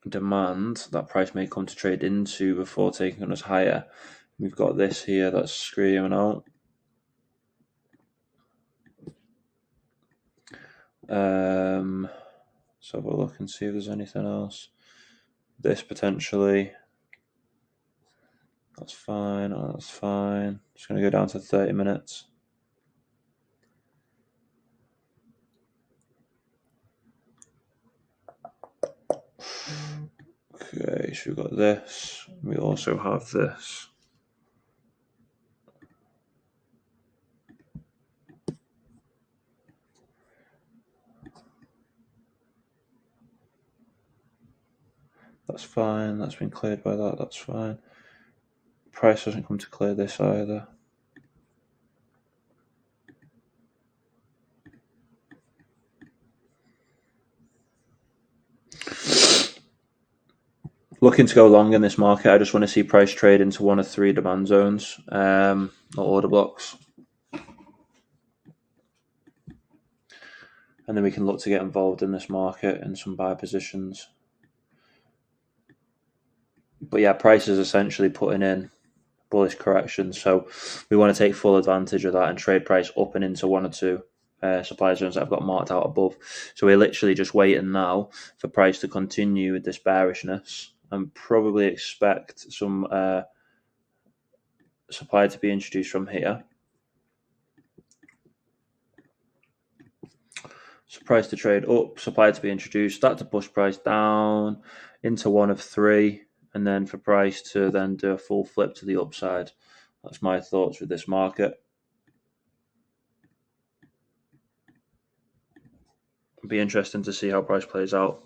demand that price may come to trade into before taking us higher. We've got this here that's screaming out. Let's have a look and see if there's anything else. This potentially. That's fine. That's fine. Just going to go down to 30 minutes. Okay, so we've got this. We also have this. That's fine. That's been cleared by that. That's fine. Price doesn't come to clear this either. Looking to go long in this market. I just want to see price trade into one of three demand zones or order blocks. And then we can look to get involved in this market in some buy positions. But yeah, price is essentially putting in bullish correction, so we want to take full advantage of that and trade price up and into one or two supply zones that I've got marked out above. So we're literally just waiting now for price to continue with this bearishness and probably expect some supply to be introduced from here. So price to trade up, supply to be introduced, that to push price down into one of three, and then for price to then do a full flip to the upside. That's my thoughts with this market. It'll be interesting to see how price plays out.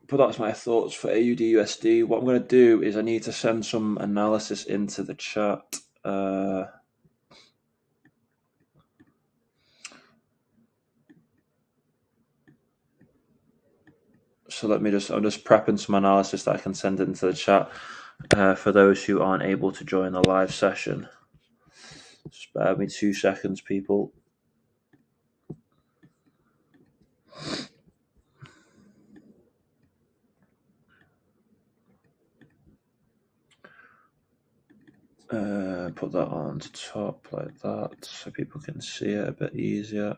But that's my thoughts for AUD USD. What I'm going to do is I need to send some analysis into the chat. So I'm just prepping some analysis that I can send into the chat for those who aren't able to join the live session. Just bear with me 2 seconds, people. Put that on top like that so people can see it a bit easier.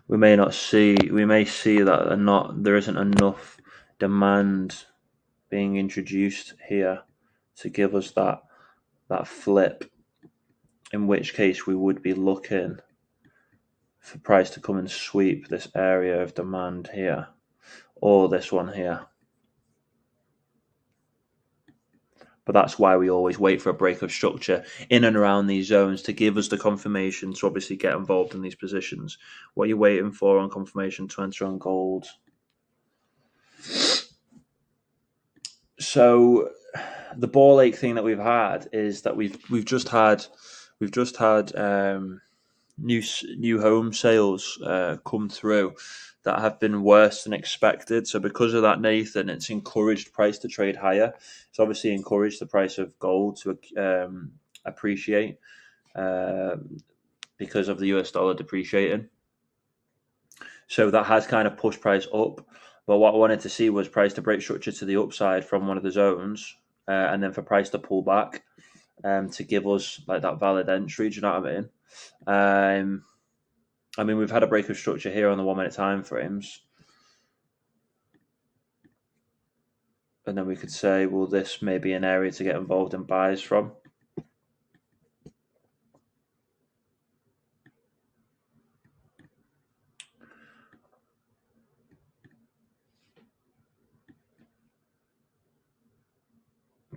We may see that there isn't enough demand being introduced here to give us that flip, in which case we would be looking for price to come and sweep this area of demand here, or this one here. But that's why we always wait for a break of structure in and around these zones to give us the confirmation to obviously get involved in these positions. What are you waiting for on confirmation to enter on gold? So the ball ache thing that we've had is that we've just had new home sales come through that have been worse than expected. So because of that, Nathan, it's encouraged price to trade higher. It's obviously encouraged the price of gold to appreciate because of the US dollar depreciating. So that has kind of pushed price up. But what I wanted to see was price to break structure to the upside from one of the zones, and then for price to pull back to give us like that valid entry. Do you know what I mean? We've had a break of structure here on the 1 minute time frames. And then we could say, well, this may be an area to get involved in buys from.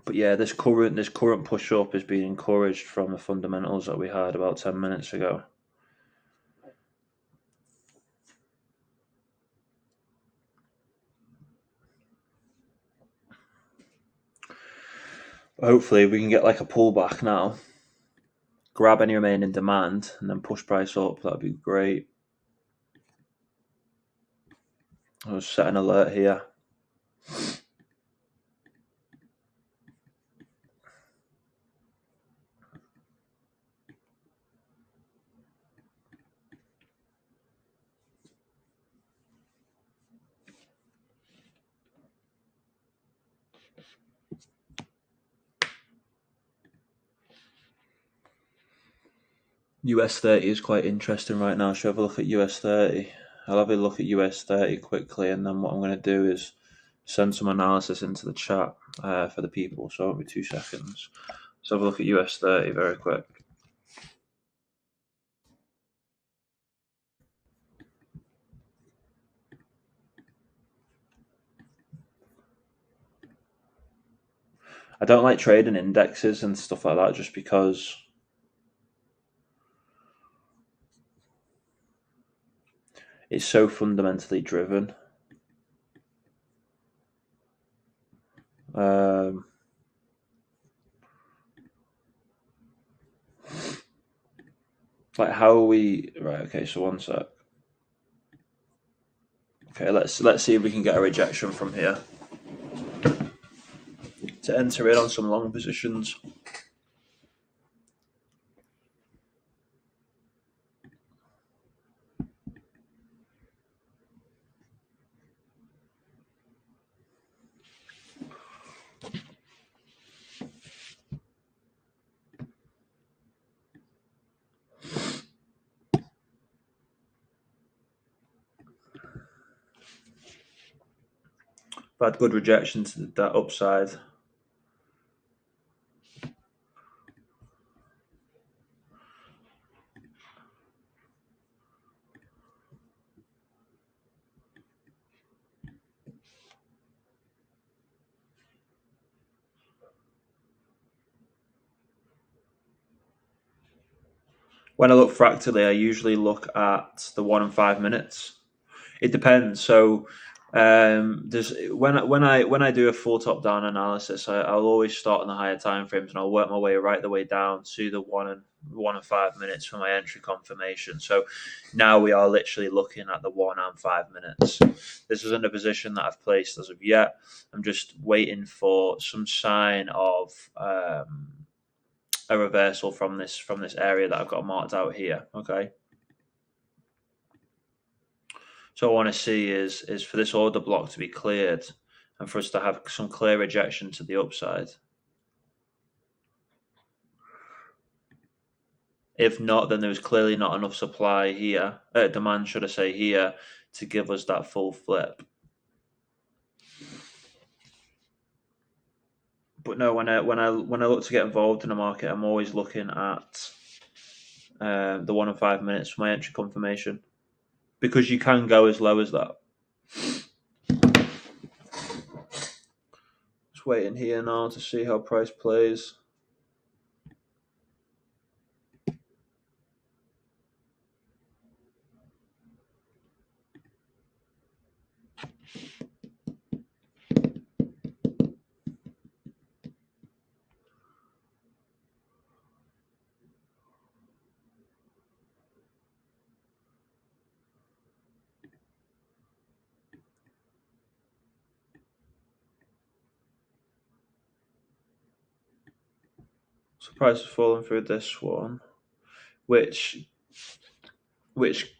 But yeah, this current push up is being encouraged from the fundamentals that we had about 10 minutes ago. Hopefully we can get like a pullback now, grab any remaining demand, and then push price up. That'd be great. I'll set an alert here. US 30 is quite interesting right now. Should I have a look at US 30? I'll have a look at US 30 quickly, and then what I'm going to do is send some analysis into the chat for the people. So it'll be 2 seconds. Let's have a look at US 30 very quick. I don't like trading indexes and stuff like that just because it's so fundamentally driven. Like how are we... Right, okay, so one sec. Okay, let's see if we can get a rejection from here to enter in on some long positions. I've had good rejection to that upside. When I look fractally, I usually look at the 1 and 5 minutes. It depends. So there's when I do a full top down analysis, I'll always start on the higher time frames and I'll work my way right the way down to the 1 and 5 minutes for my entry confirmation. So now we are literally looking at the 1 and 5 minutes. This isn't a position that I've placed as of yet. I'm just waiting for some sign of a reversal from this area that I've got marked out here. Okay. So I want to see is for this order block to be cleared and for us to have some clear rejection to the upside. If not, then there's clearly not enough supply here, demand, should I say, here to give us that full flip. But no, when I look to get involved in the market, I'm always looking at the 1 and 5 minutes for my entry confirmation, because you can go as low as that. Just waiting here now to see how price plays. So price is falling through this one, which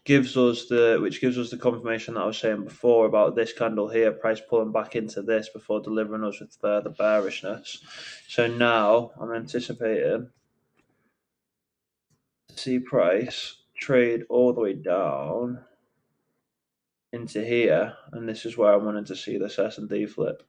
gives us the confirmation that I was saying before about this candle here, price pulling back into this before delivering us with further bearishness. So now I'm anticipating to see price trade all the way down into here, and this is where I wanted to see this S&D flip.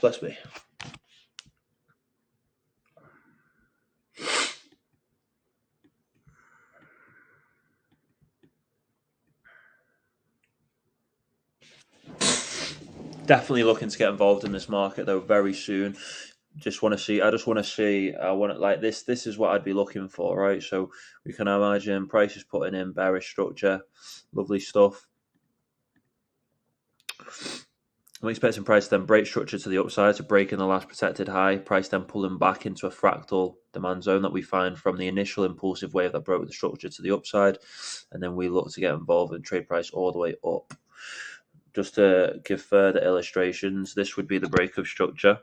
Bless me. Definitely looking to get involved in this market though very soon. I just want to see. I want it like this. This is what I'd be looking for, right? So we can imagine price is putting in bearish structure, lovely stuff. I'm expecting price to then break structure to the upside, to break in the last protected high. Price then pulling back into a fractal demand zone that we find from the initial impulsive wave that broke the structure to the upside, and then we look to get involved and trade price all the way up. Just to give further illustrations, this would be the break of structure.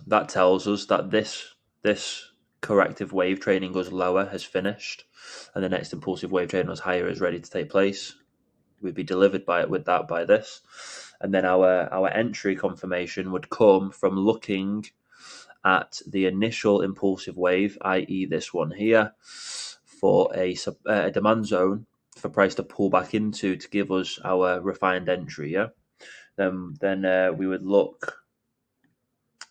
That tells us that this corrective wave trading goes lower has finished, and the next impulsive wave trading goes higher is ready to take place. We'd be delivered by this, and then our entry confirmation would come from looking at the initial impulsive wave, i.e. this one here, for a demand zone for price to pull back into to give us our refined entry. Yeah, then we would look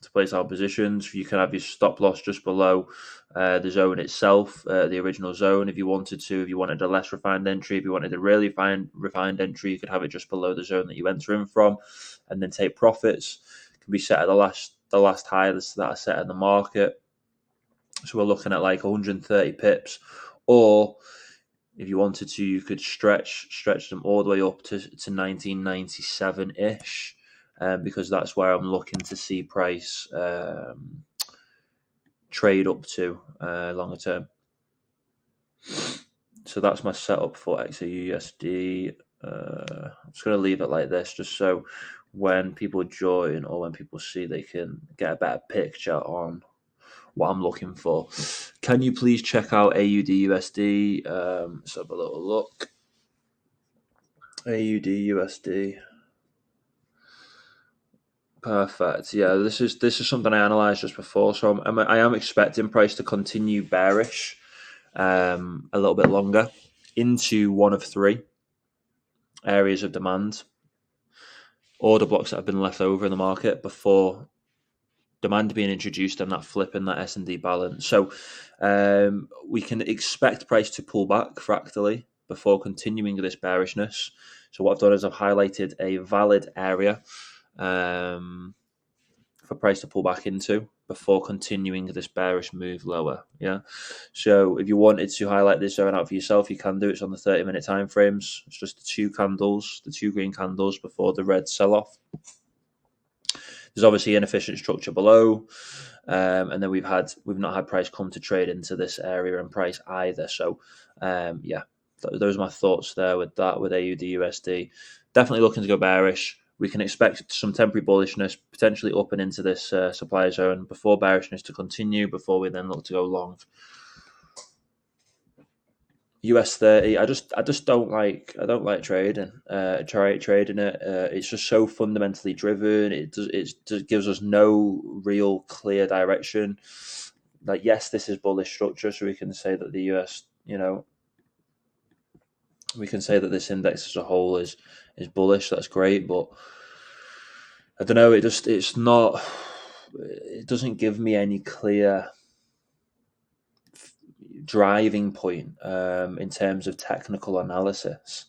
to place our positions. You can have your stop loss just below the zone itself, the original zone, if you wanted to. If you wanted a less refined entry, if you wanted a really refined entry, you could have it just below the zone that you enter in from, and then take profits. It can be set at the last high that are set in the market. So we're looking at like 130 pips, or if you wanted to, you could stretch them all the way up to 1997-ish, because that's where I'm looking to see price trade up to longer term. So that's my setup for XAUUSD. I'm just going to leave it like this, just so when people join or when people see, they can get a better picture on what I'm looking for. Can you please check out AUDUSD? Let's have a little look. AUDUSD. Perfect. Yeah, this is something I analysed just before. So I am expecting price to continue bearish a little bit longer into one of three areas of demand. Order blocks that have been left over in the market before demand being introduced and that flip in that S&D balance. So we can expect price to pull back fractally before continuing this bearishness. So what I've done is I've highlighted a valid area for price to pull back into before continuing this bearish move lower. Yeah. So if you wanted to highlight this zone out for yourself, you can do it. It's on the 30-minute time frames. It's just the two candles, the two green candles before the red sell-off. There's obviously inefficient structure below, and then we've not had price come to trade into this area and price either. So yeah, those are my thoughts there with that, with AUDUSD. Definitely looking to go bearish. We can expect some temporary bullishness, potentially up and into this supply zone before bearishness to continue, before we then look to go long. US 30, I just don't like trading trading it. It's just so fundamentally driven. It just gives us no real clear direction. Like, yes, this is bullish structure, so we can say that the US, we can say that this index as a whole is bullish. That's great, but I don't know. It doesn't give me any clear driving point in terms of technical analysis.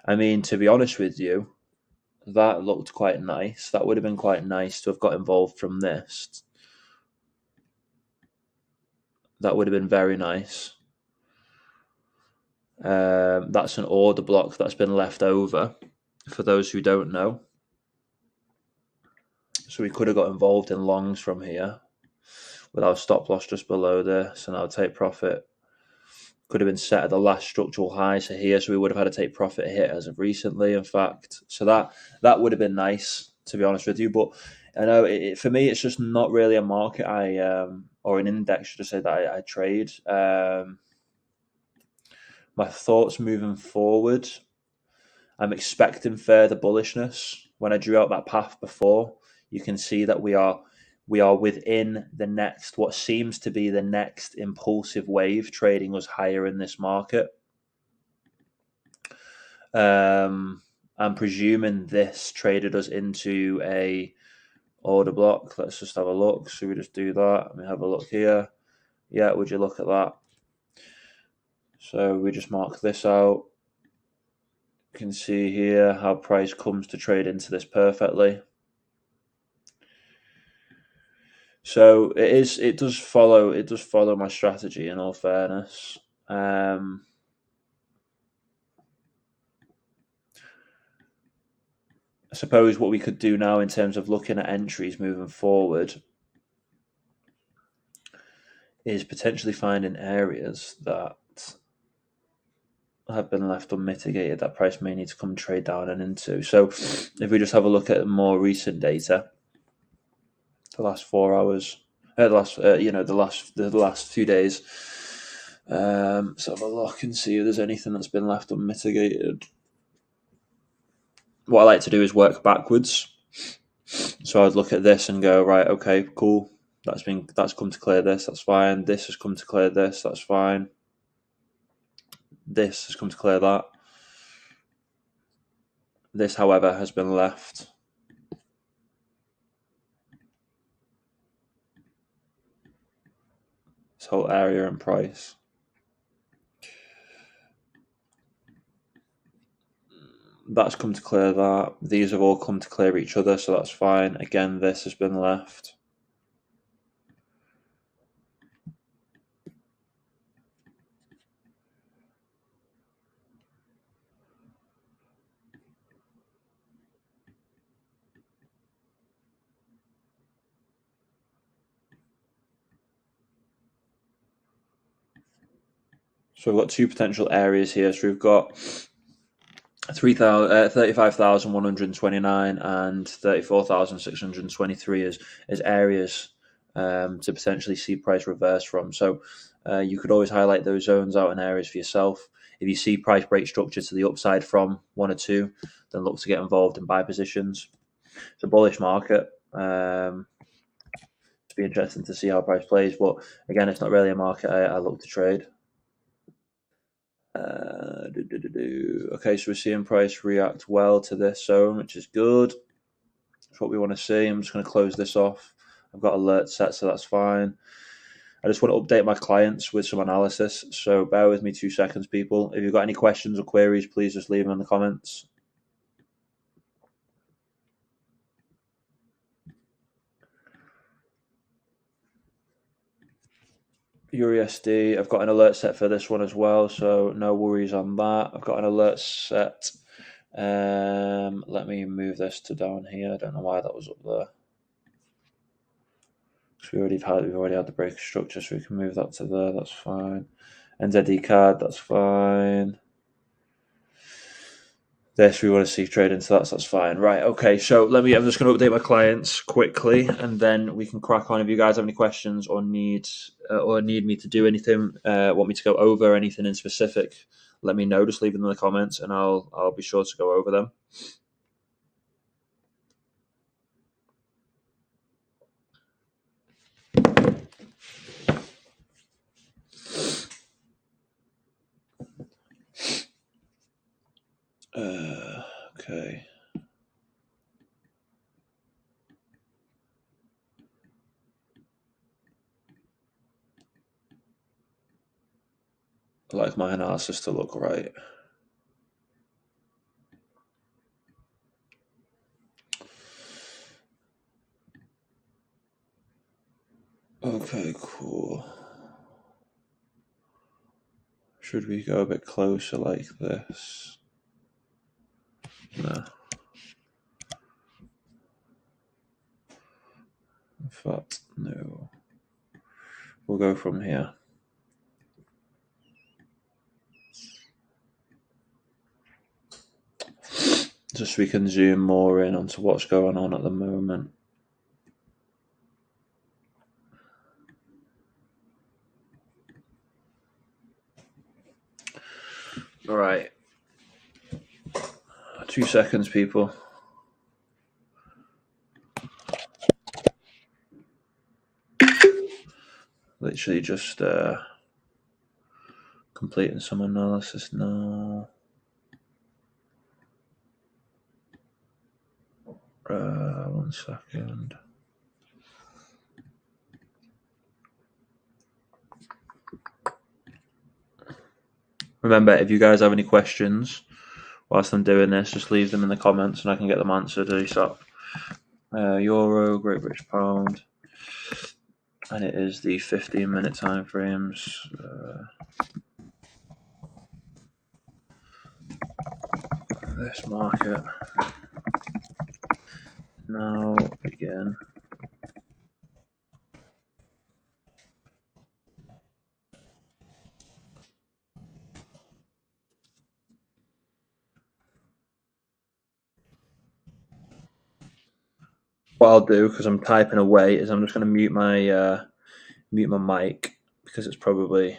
I mean, to be honest with you, that looked quite nice. That would have been quite nice to have got involved from this. That would have been very nice. That's an order block that's been left over, for those who don't know. So we could have got involved in longs from here with our stop loss just below this, and our take profit could have been set at the last structural high, so here, so we would have had a take profit hit as of recently, in fact. So that would have been nice, to be honest with you. But I know for me, it's just not really a market or an index, should I say, that I trade. My thoughts moving forward, I'm expecting further bullishness. When I drew out that path before, you can see that we are within the next, what seems to be the next impulsive wave trading us higher in this market. I'm presuming this traded us into a order block. Let's just have a look. So we just do that. Let me have a look here. Yeah, would you look at that? So we just mark this out. You can see here how price comes to trade into this perfectly. So it does follow my strategy, in all fairness. I suppose what we could do now in terms of looking at entries moving forward is potentially finding areas that have been left unmitigated that price may need to come trade down and into. So if we just have a look at more recent data, the last 4 hours, the last few days. So have a look and see if there's anything that's been left unmitigated. What I like to do is work backwards. So I'd look at this and go, right, okay, cool. That's come to clear this. That's fine. This has come to clear this. That's fine. This has come to clear that. This, however, has been left. This whole area and price. That's come to clear that. These have all come to clear each other, so that's fine. Again, this has been left. So we've got two potential areas here. So we've got 35,129 and 34,623 as areas to potentially see price reverse from. So you could always highlight those zones out in areas for yourself. If you see price break structure to the upside from one or two, then look to get involved in buy positions. It's a bullish market. It's be interesting to see how price plays, but again, it's not really a market I look to trade. Okay, so we're seeing price react well to this zone, which is good. That's what we want to see. I'm just going to close this off. I've got alerts set, so that's fine. I just want to update my clients with some analysis, so bear with me 2 seconds, people. If you've got any questions or queries, please just leave them in the comments. EURUSD, I've got an alert set for this one as well, so no worries on that. I've got an alert set. Let me move this to down here. I don't know why that was up there. So we've already had the break structure, so we can move that to there. That's fine. NZD card, that's fine. This we want to see trade into that, so that's fine. Right, okay, so I'm just going to update my clients quickly, and then we can crack on. If you guys have any questions or need me to do anything, want me to go over anything in specific, let me know. Just leave them in the comments, and I'll be sure to go over them. Okay. I like my analysis to look right. Okay, cool. Should we go a bit closer like this? No. In fact, no. We'll go from here. Just so we can zoom more in onto what's going on at the moment. All right. 2 seconds, people. Literally just completing some analysis now. 1 second. Remember, if you guys have any questions whilst I'm doing this, just leave them in the comments and I can get them answered ASAP. Euro, Great British Pound, and it is the 15-minute time frames. This market now again. What I'll do, because I'm typing away, is I'm just going to mute my mic because it's probably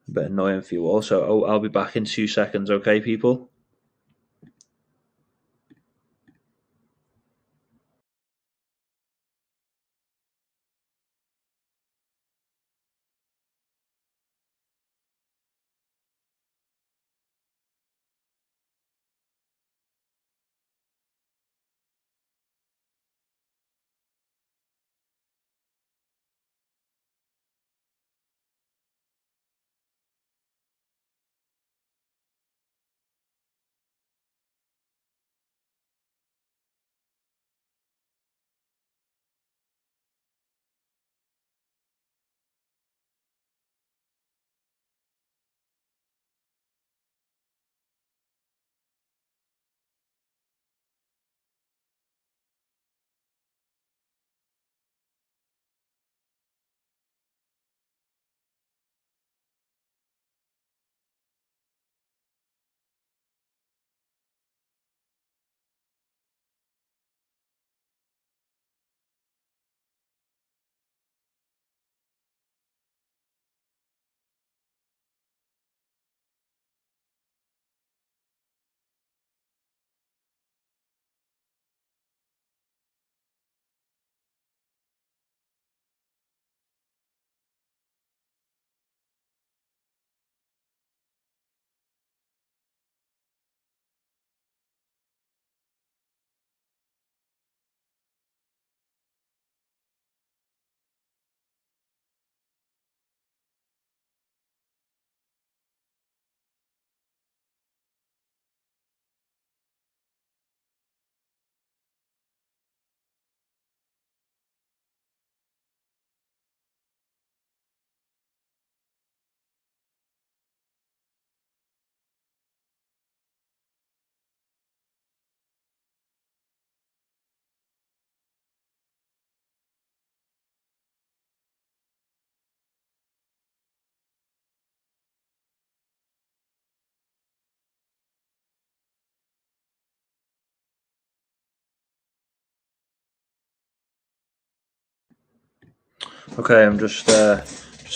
a bit annoying for you all. So I'll be back in 2 seconds, okay, people? Okay, I'm just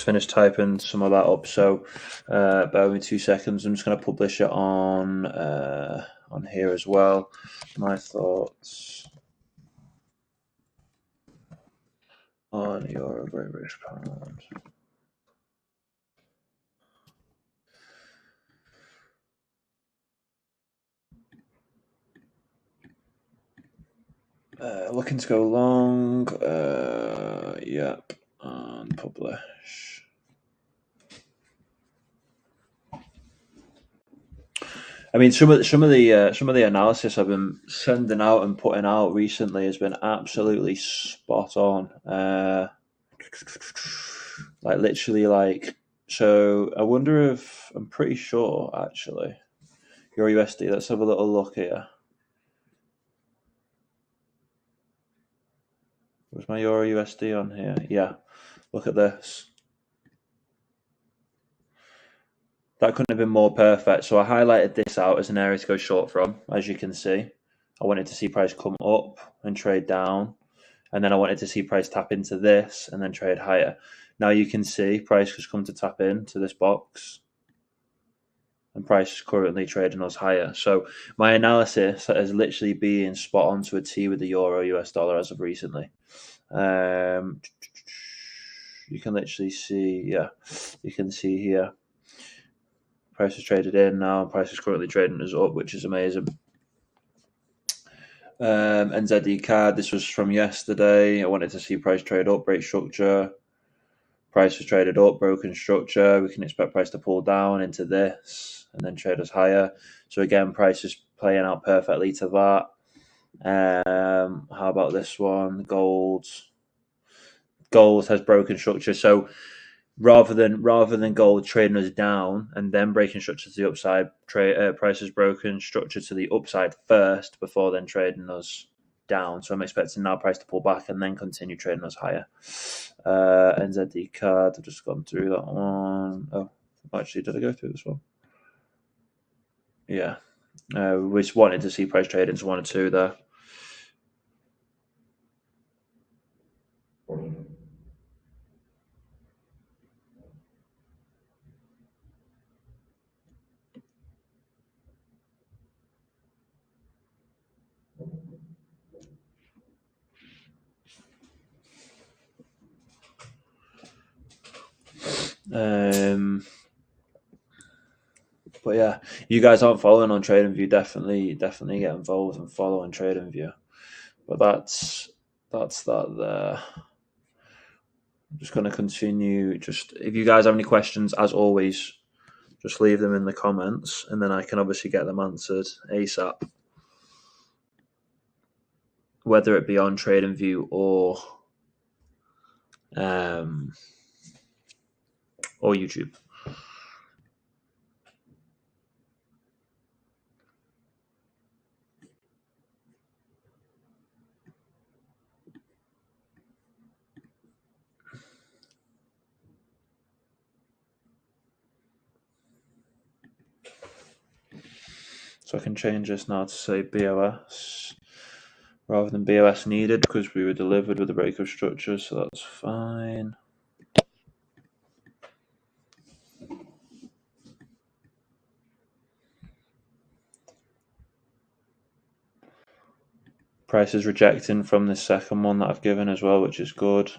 finished typing some of that up. So bear with me 2 seconds. I'm just going to publish it on here as well. My thoughts on Euro Great British Pound. Looking to go long. Yep, and publish. I mean, some of the analysis I've been sending out and putting out recently has been absolutely spot on. Like literally, like so. I wonder if I'm pretty sure actually. Euro USD. Let's have a little look here. Was my Euro USD on here? Yeah. Look at this. That couldn't have been more perfect. So I highlighted this out as an area to go short from, as you can see. I wanted to see price come up and trade down. And then I wanted to see price tap into this and then trade higher. Now you can see price has come to tap into this box and price is currently trading us higher. So my analysis has literally been spot on to a T with the euro US dollar as of recently. You can literally see, yeah, you can see here price is traded in now. Price is currently trading us up, which is amazing. NZD card. This was from yesterday. I wanted to see price trade up, break structure. Price was traded up, broken structure. We can expect price to pull down into this and then trade us higher. So again, price is playing out perfectly to that. How about this one? Gold. Gold has broken structure. So rather than gold trading us down and then breaking structure to the upside, price has broken structure to the upside first before then trading us down. So I'm expecting now price to pull back and then continue trading us higher. NZD card, I've just gone through that one. Oh, actually, did I go through this one? Yeah. We just wanted to see price trade into 1 or 2 there. But yeah, you guys aren't following on TradingView. Definitely get involved and follow on TradingView. But that's that there. I'm just going to continue. Just if you guys have any questions, as always, just leave them in the comments, and then I can obviously get them answered ASAP. Whether it be on TradingView or YouTube. So I can change this now to say BOS rather than BOS needed because we were delivered with a breakup structure, so that's fine. Price is rejecting from the second one that I've given as well, which is good.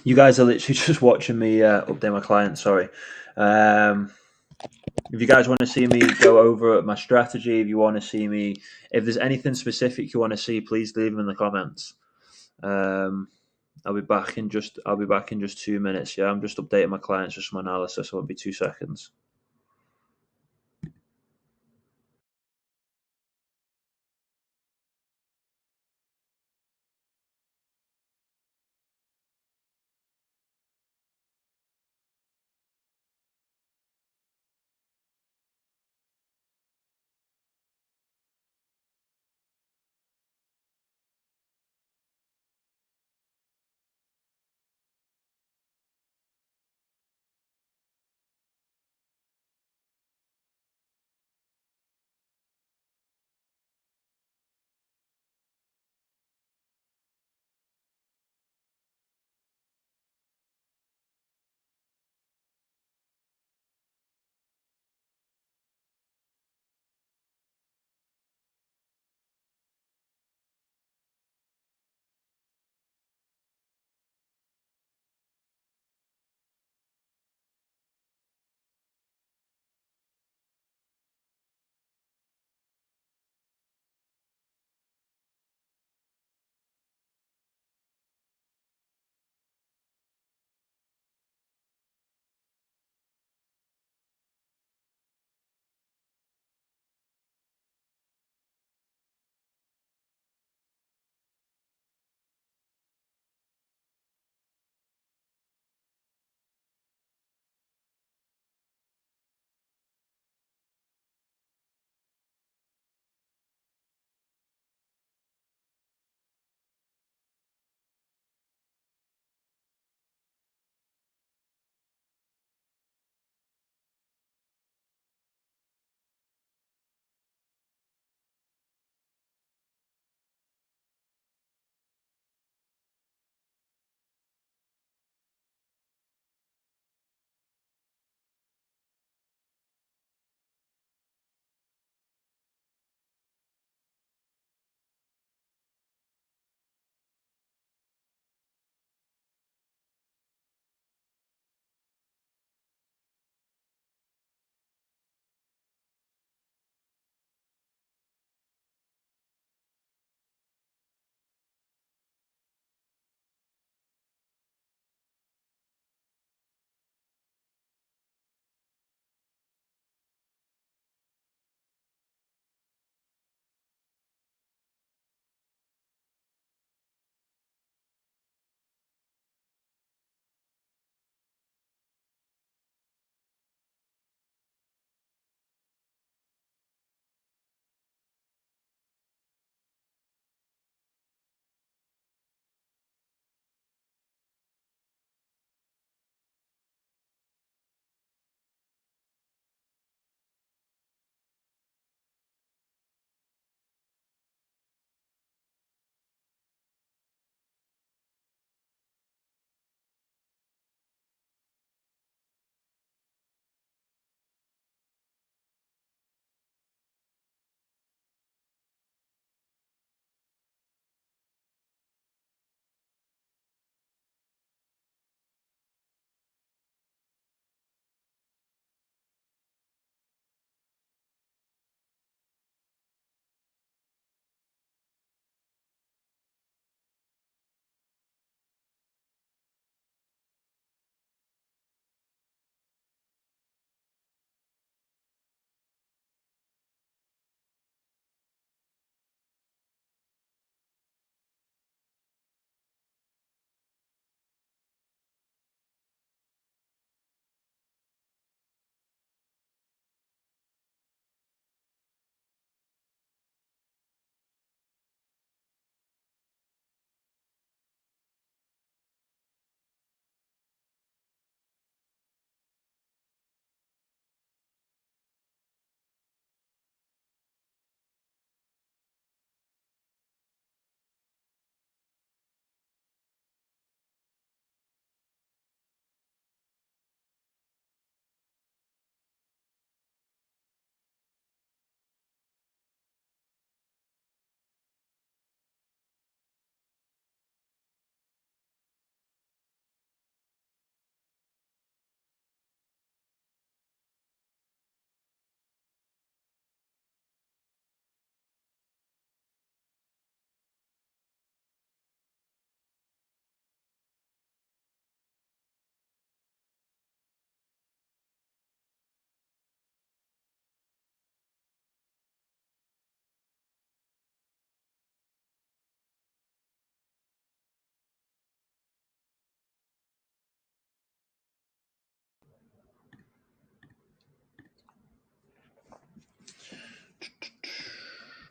You guys are literally just watching me update my client. Sorry. If you guys want to see me go over my strategy, if you want to see me, if there's anything specific you want to see, please leave them in the comments. I'll be back in just 2 minutes. Yeah, I'm just updating my clients for some analysis. It won't be 2 seconds.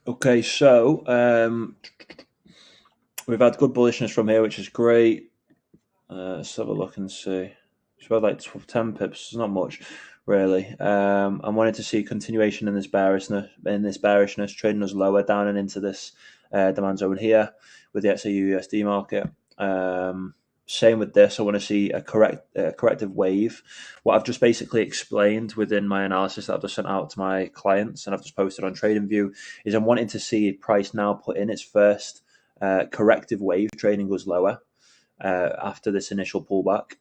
Okay, so we've had good bullishness from here, which is great. Let's have a look and see. So we've had like 10 pips. It's not much, really. I wanted to see continuation in this bearishness, trading us lower down and into this demand zone here with the XAU-USD market. Same with this. I want to see a corrective wave. What I've just basically explained within my analysis that I've just sent out to my clients and I've just posted on TradingView is I'm wanting to see price now put in its first corrective wave, trading us lower after this initial pullback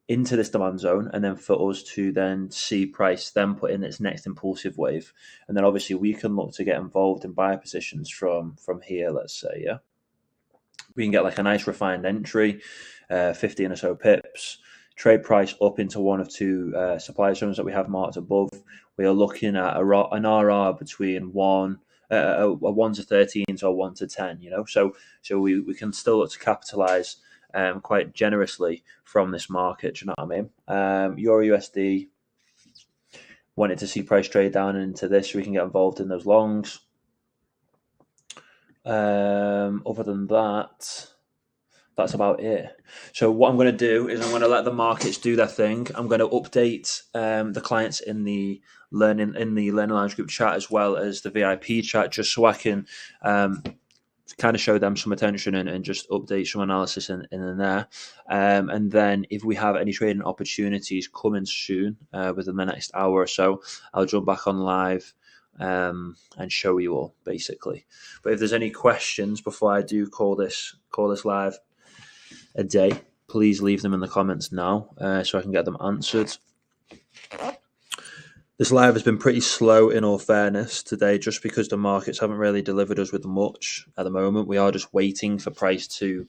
into this demand zone, and then for us to then see price then put in its next impulsive wave, and then obviously we can look to get involved in buy positions from here. Let's say, yeah, we can get like a nice refined entry, 15 or so pips, trade price up into one of two supply zones that we have marked above. We are looking at an RR between a 1 to 13 to a 1 to 10, so we can still look to capitalize quite generously from this market. Do you know what I mean? Euro USD, wanted to see price trade down into this so we can get involved in those longs. Other than that, that's about it. So what I'm going to do is I'm going to let the markets do their thing. I'm going to update the clients in the Learning Lounge group chat as well as the VIP chat, just so I can kind of show them some attention and just update some analysis in there. And then if we have any trading opportunities coming soon within the next hour or so, I'll jump back on live and show you all, basically. But if there's any questions before I do call this live a day, please leave them in the comments now so I can get them answered. This live has been pretty slow, in all fairness, today, just because the markets haven't really delivered us with much at the moment. We are just waiting for price to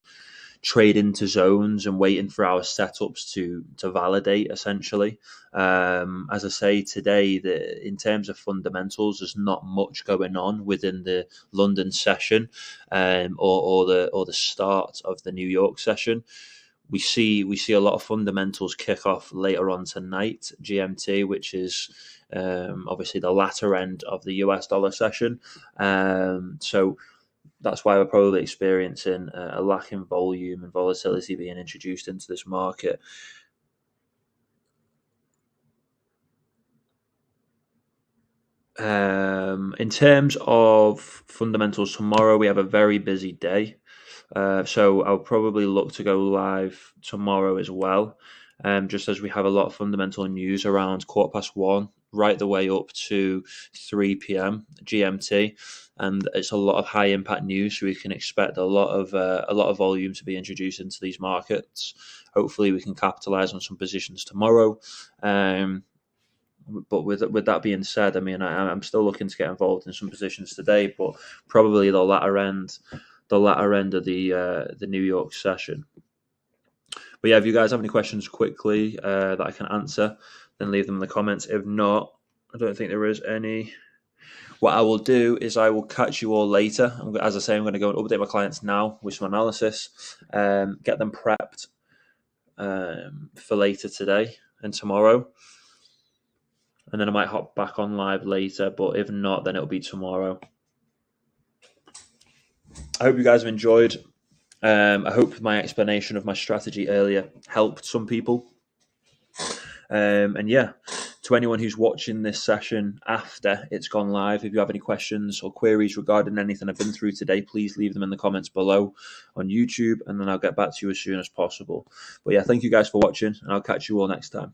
trade into zones and waiting for our setups to validate, essentially. As I say today, in terms of fundamentals, there's not much going on within the London session or the start of the New York session. We see a lot of fundamentals kick off later on tonight, GMT, which is obviously the latter end of the US dollar session. So that's why we're probably experiencing a lack in volume and volatility being introduced into this market. In terms of fundamentals, tomorrow we have a very busy day. So I'll probably look to go live tomorrow as well, just as we have a lot of fundamental news around 1:15, right the way up to 3 p.m. GMT, and it's a lot of high impact news. So we can expect a lot of volume to be introduced into these markets. Hopefully, we can capitalize on some positions tomorrow. But with that being said, I mean, I'm still looking to get involved in some positions today, but probably the latter end of the New York session. But yeah, if you guys have any questions quickly that I can answer, then leave them in the comments. If not, I don't think there is any. What I will do is I will catch you all later. As I say, I'm going to go and update my clients now with some analysis, get them prepped for later today and tomorrow. And then I might hop back on live later, but if not, then it'll be tomorrow. I hope you guys have enjoyed. I hope my explanation of my strategy earlier helped some people. And yeah, to anyone who's watching this session after it's gone live, if you have any questions or queries regarding anything I've been through today, please leave them in the comments below on YouTube, and then I'll get back to you as soon as possible. But yeah, thank you guys for watching, and I'll catch you all next time.